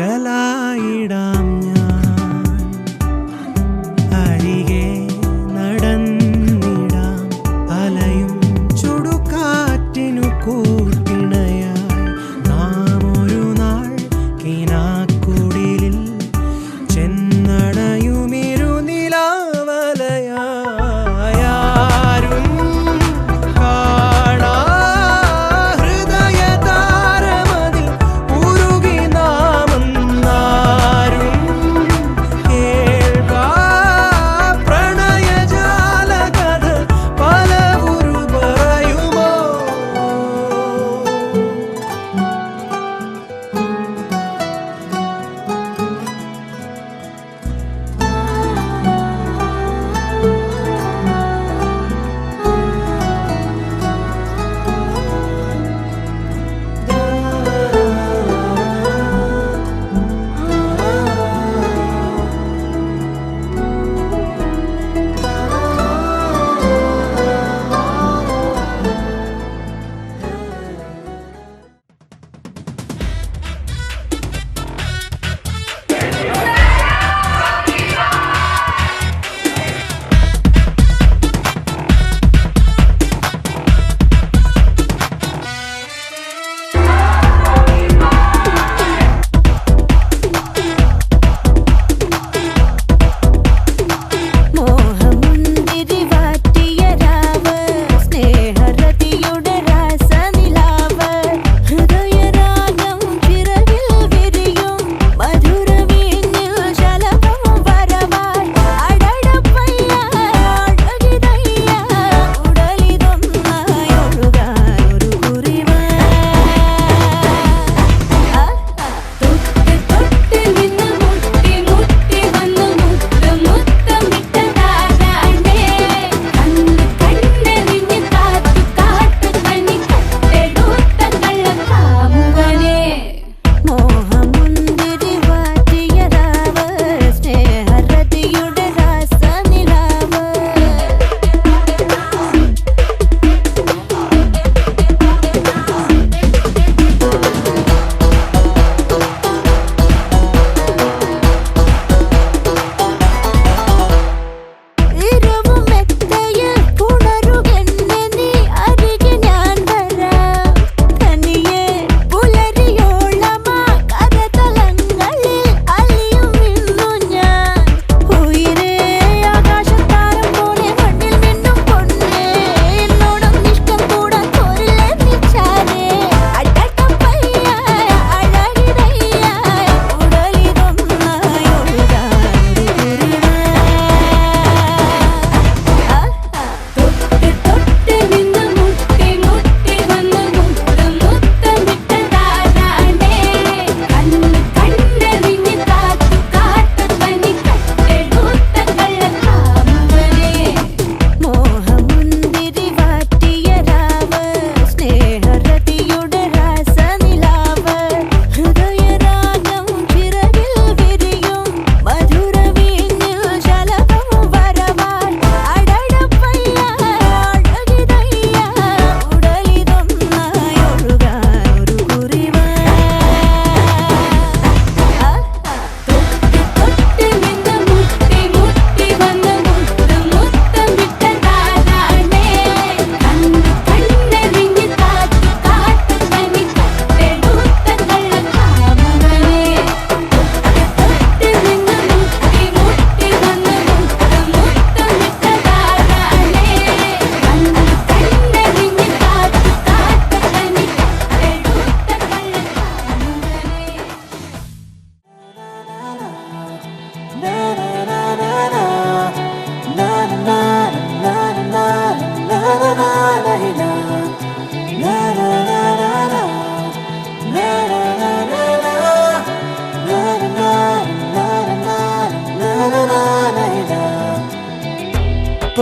വിരലായിടാം ഞാൻ അരികെ നടന്നിടാം അലയും ചുടുകാറ്റിനു കൂട്ടിണയായി നാം ഒരു നാൾ കിനാക്കുടിലിൽ ചെന്നടയുമിരു നിലാവലയായാരും കാണാ ഹൃദയതാരമതിൽ ഉരുകി നാമെന്നാരും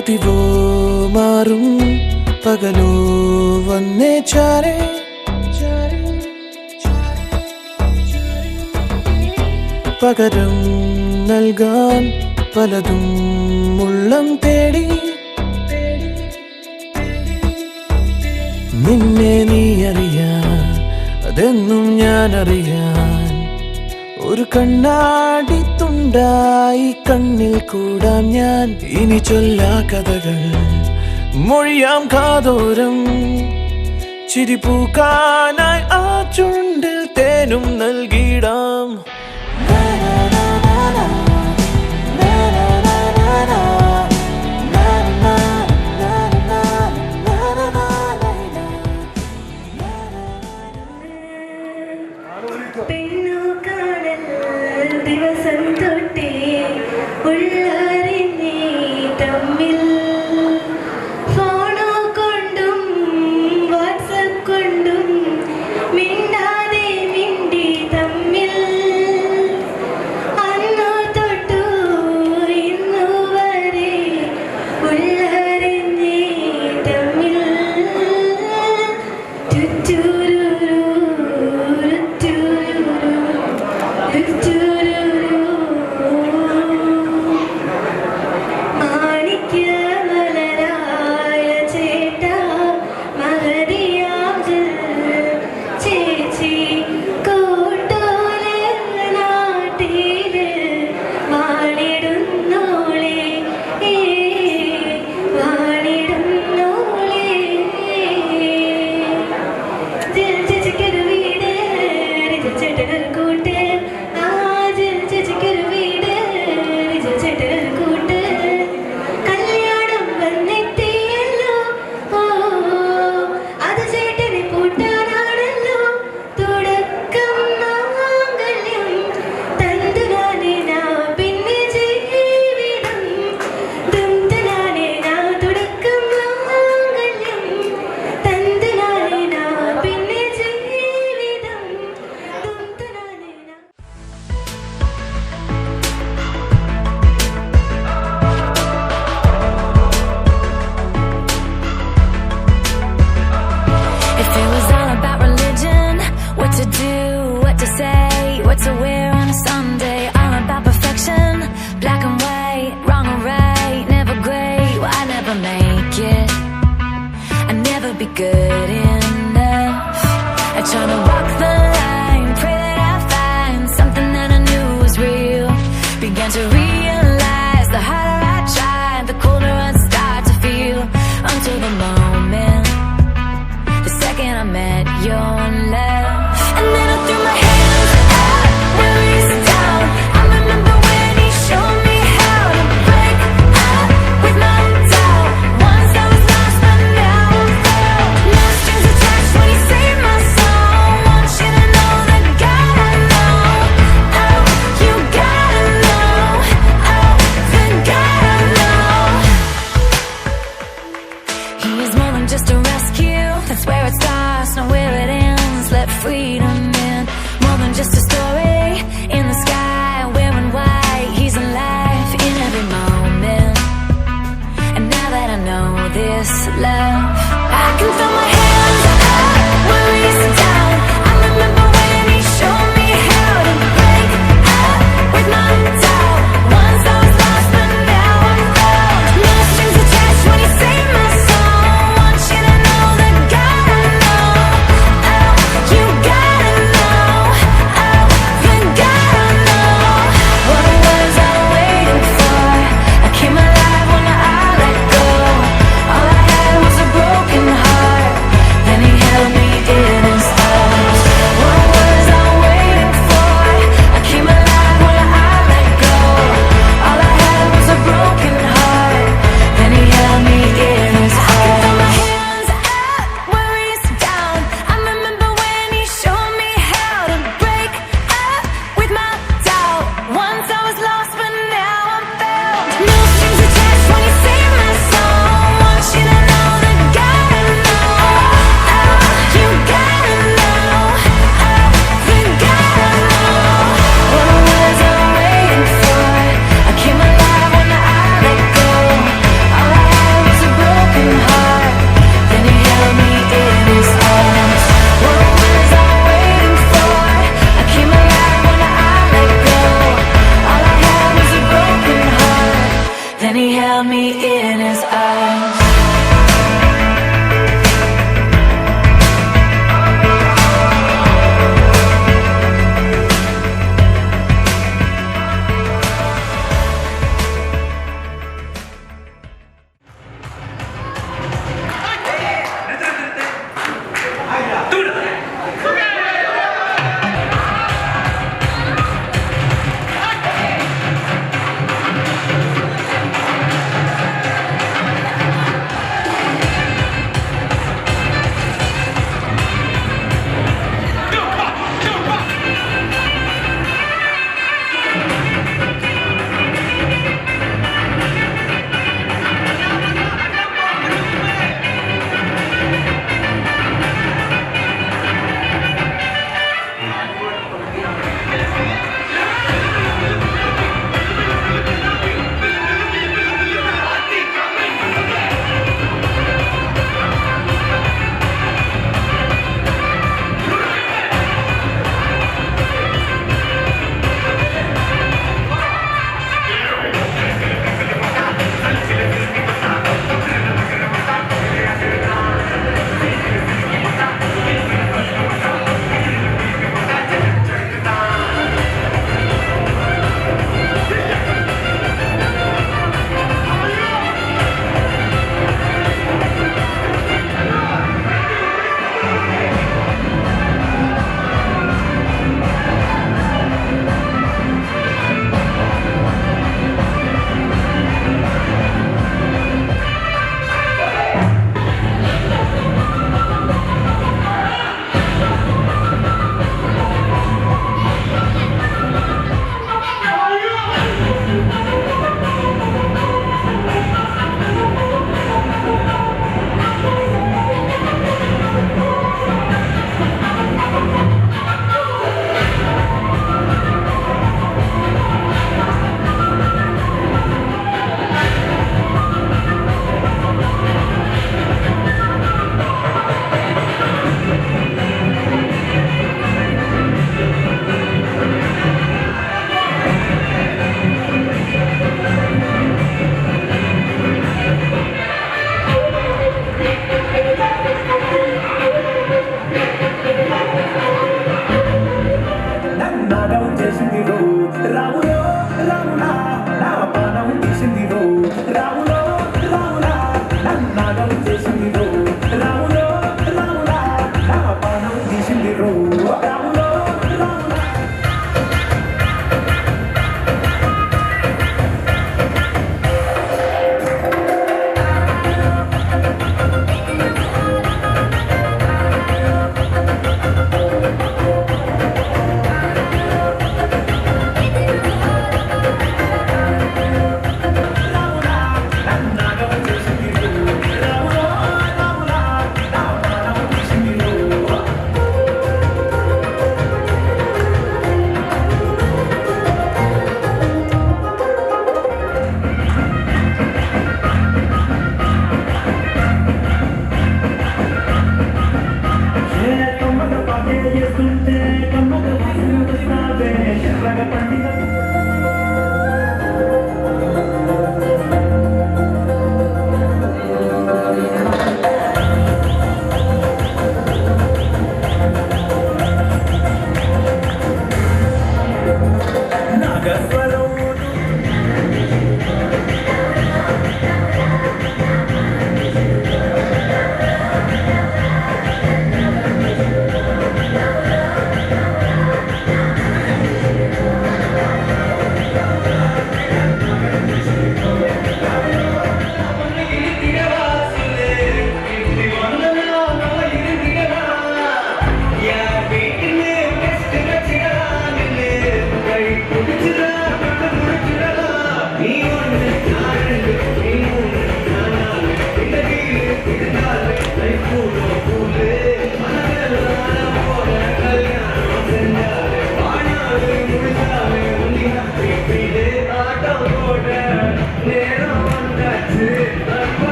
പതിവോ മാറും പകലോ വന്നേ ചാരേ പകരം നൽകാൻ പലതും ഉള്ളം തേടി നിന്നെ നീ അറിയാൻ അതെന്നും ഞാൻ അറിയാൻ ഒരു കണ്ണാടി തുണ്ടായി കണ്ണിൽ കൂടാം ഞാൻ ഇനി ചൊല്ലാ കഥകൾ മൊഴിയാം കാതോരം ചിരിപ്പൂക്കാനായി ആ ചുണ്ടിൽ തേനും നൽകിടാം ദിവസം തൊട്ടേ ഉള്ളറിഞ്ഞേ തമ്മിൽ ഫോണോ കൊണ്ടും വാട്സപ്പ് കൊണ്ടും മിണ്ടാതെ മിണ്ടി തമ്മിൽ അന്നു തൊട്ടു ഇന്നു വരെ ഉള്ളറിഞ്ഞേ തമ്മിൽ When you saved my soul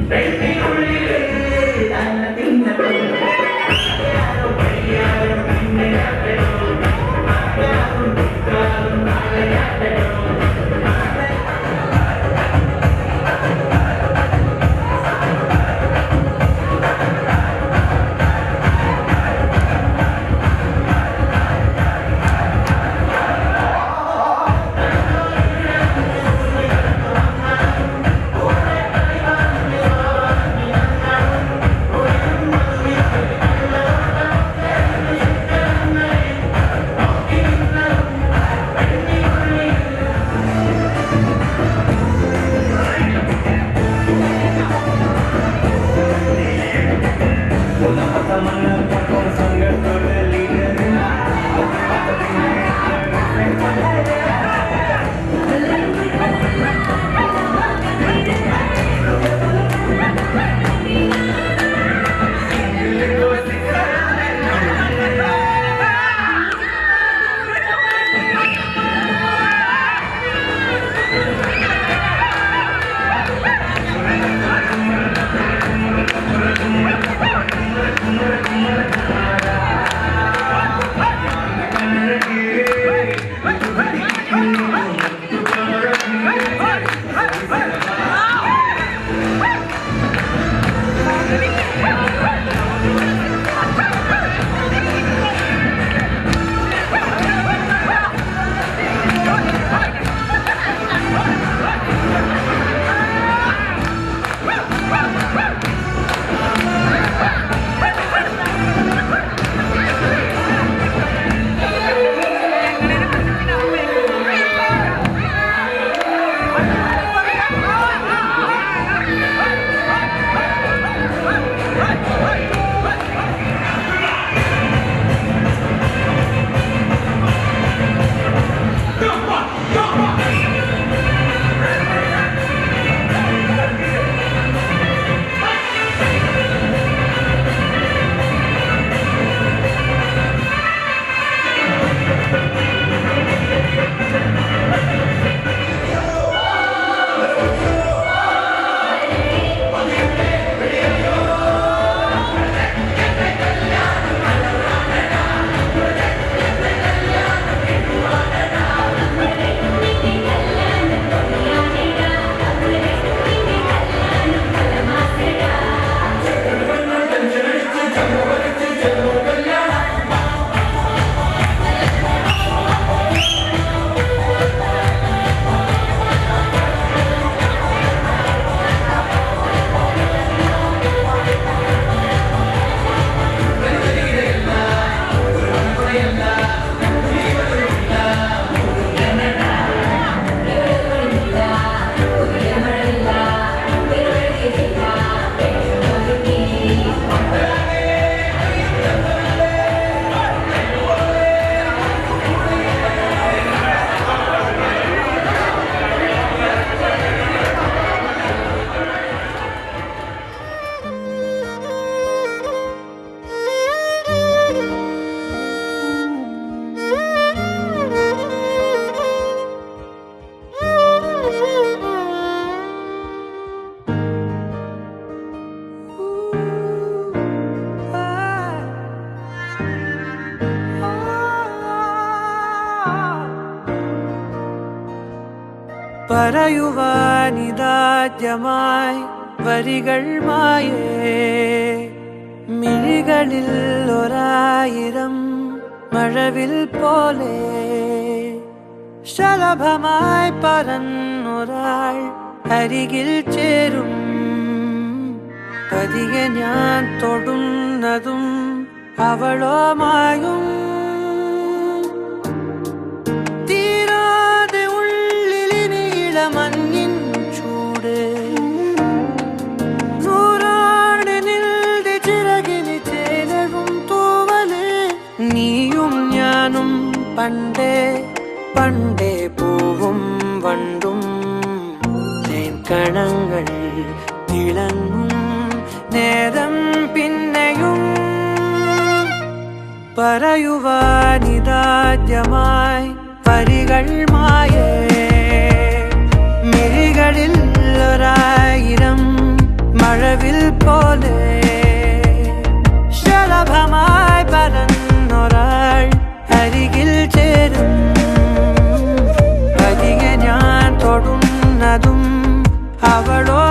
Baby, പറയുവാനിതാദ്യമായി വരികൾ മായേ മിഴികളിൽ ഒരായിരം മഴവിൽ പോലെ ശലഭമായി പറന്നൊരാൾ അരികിൽ ചേരും പതിയെ ഞാൻ തൊടുന്നതും അവളോ മായും തീരാതെ ഉള്ളിലിനിള മഞ്ഞിൻ ചൂട് നൂറാണിനിൽ ചിറകിന് ചേലവും തൂവല് നീയും ഞാനും പണ്ടേ പണ്ടേ പൂവും വണ്ടും കണങ്ങൾ തിളങ്ങും നേരം പിന്നെയും പറയുവാനിതാദ്യമായി വരികൾ മായേ മിഴികളിൽ ഒരായിരം മഴവിൽ പോലെ ശലഭമായി പറന്നൊരാൾ അരികിൽ ചേരും പതിയെ ഞാൻ തൊടുന്നതും അവളോ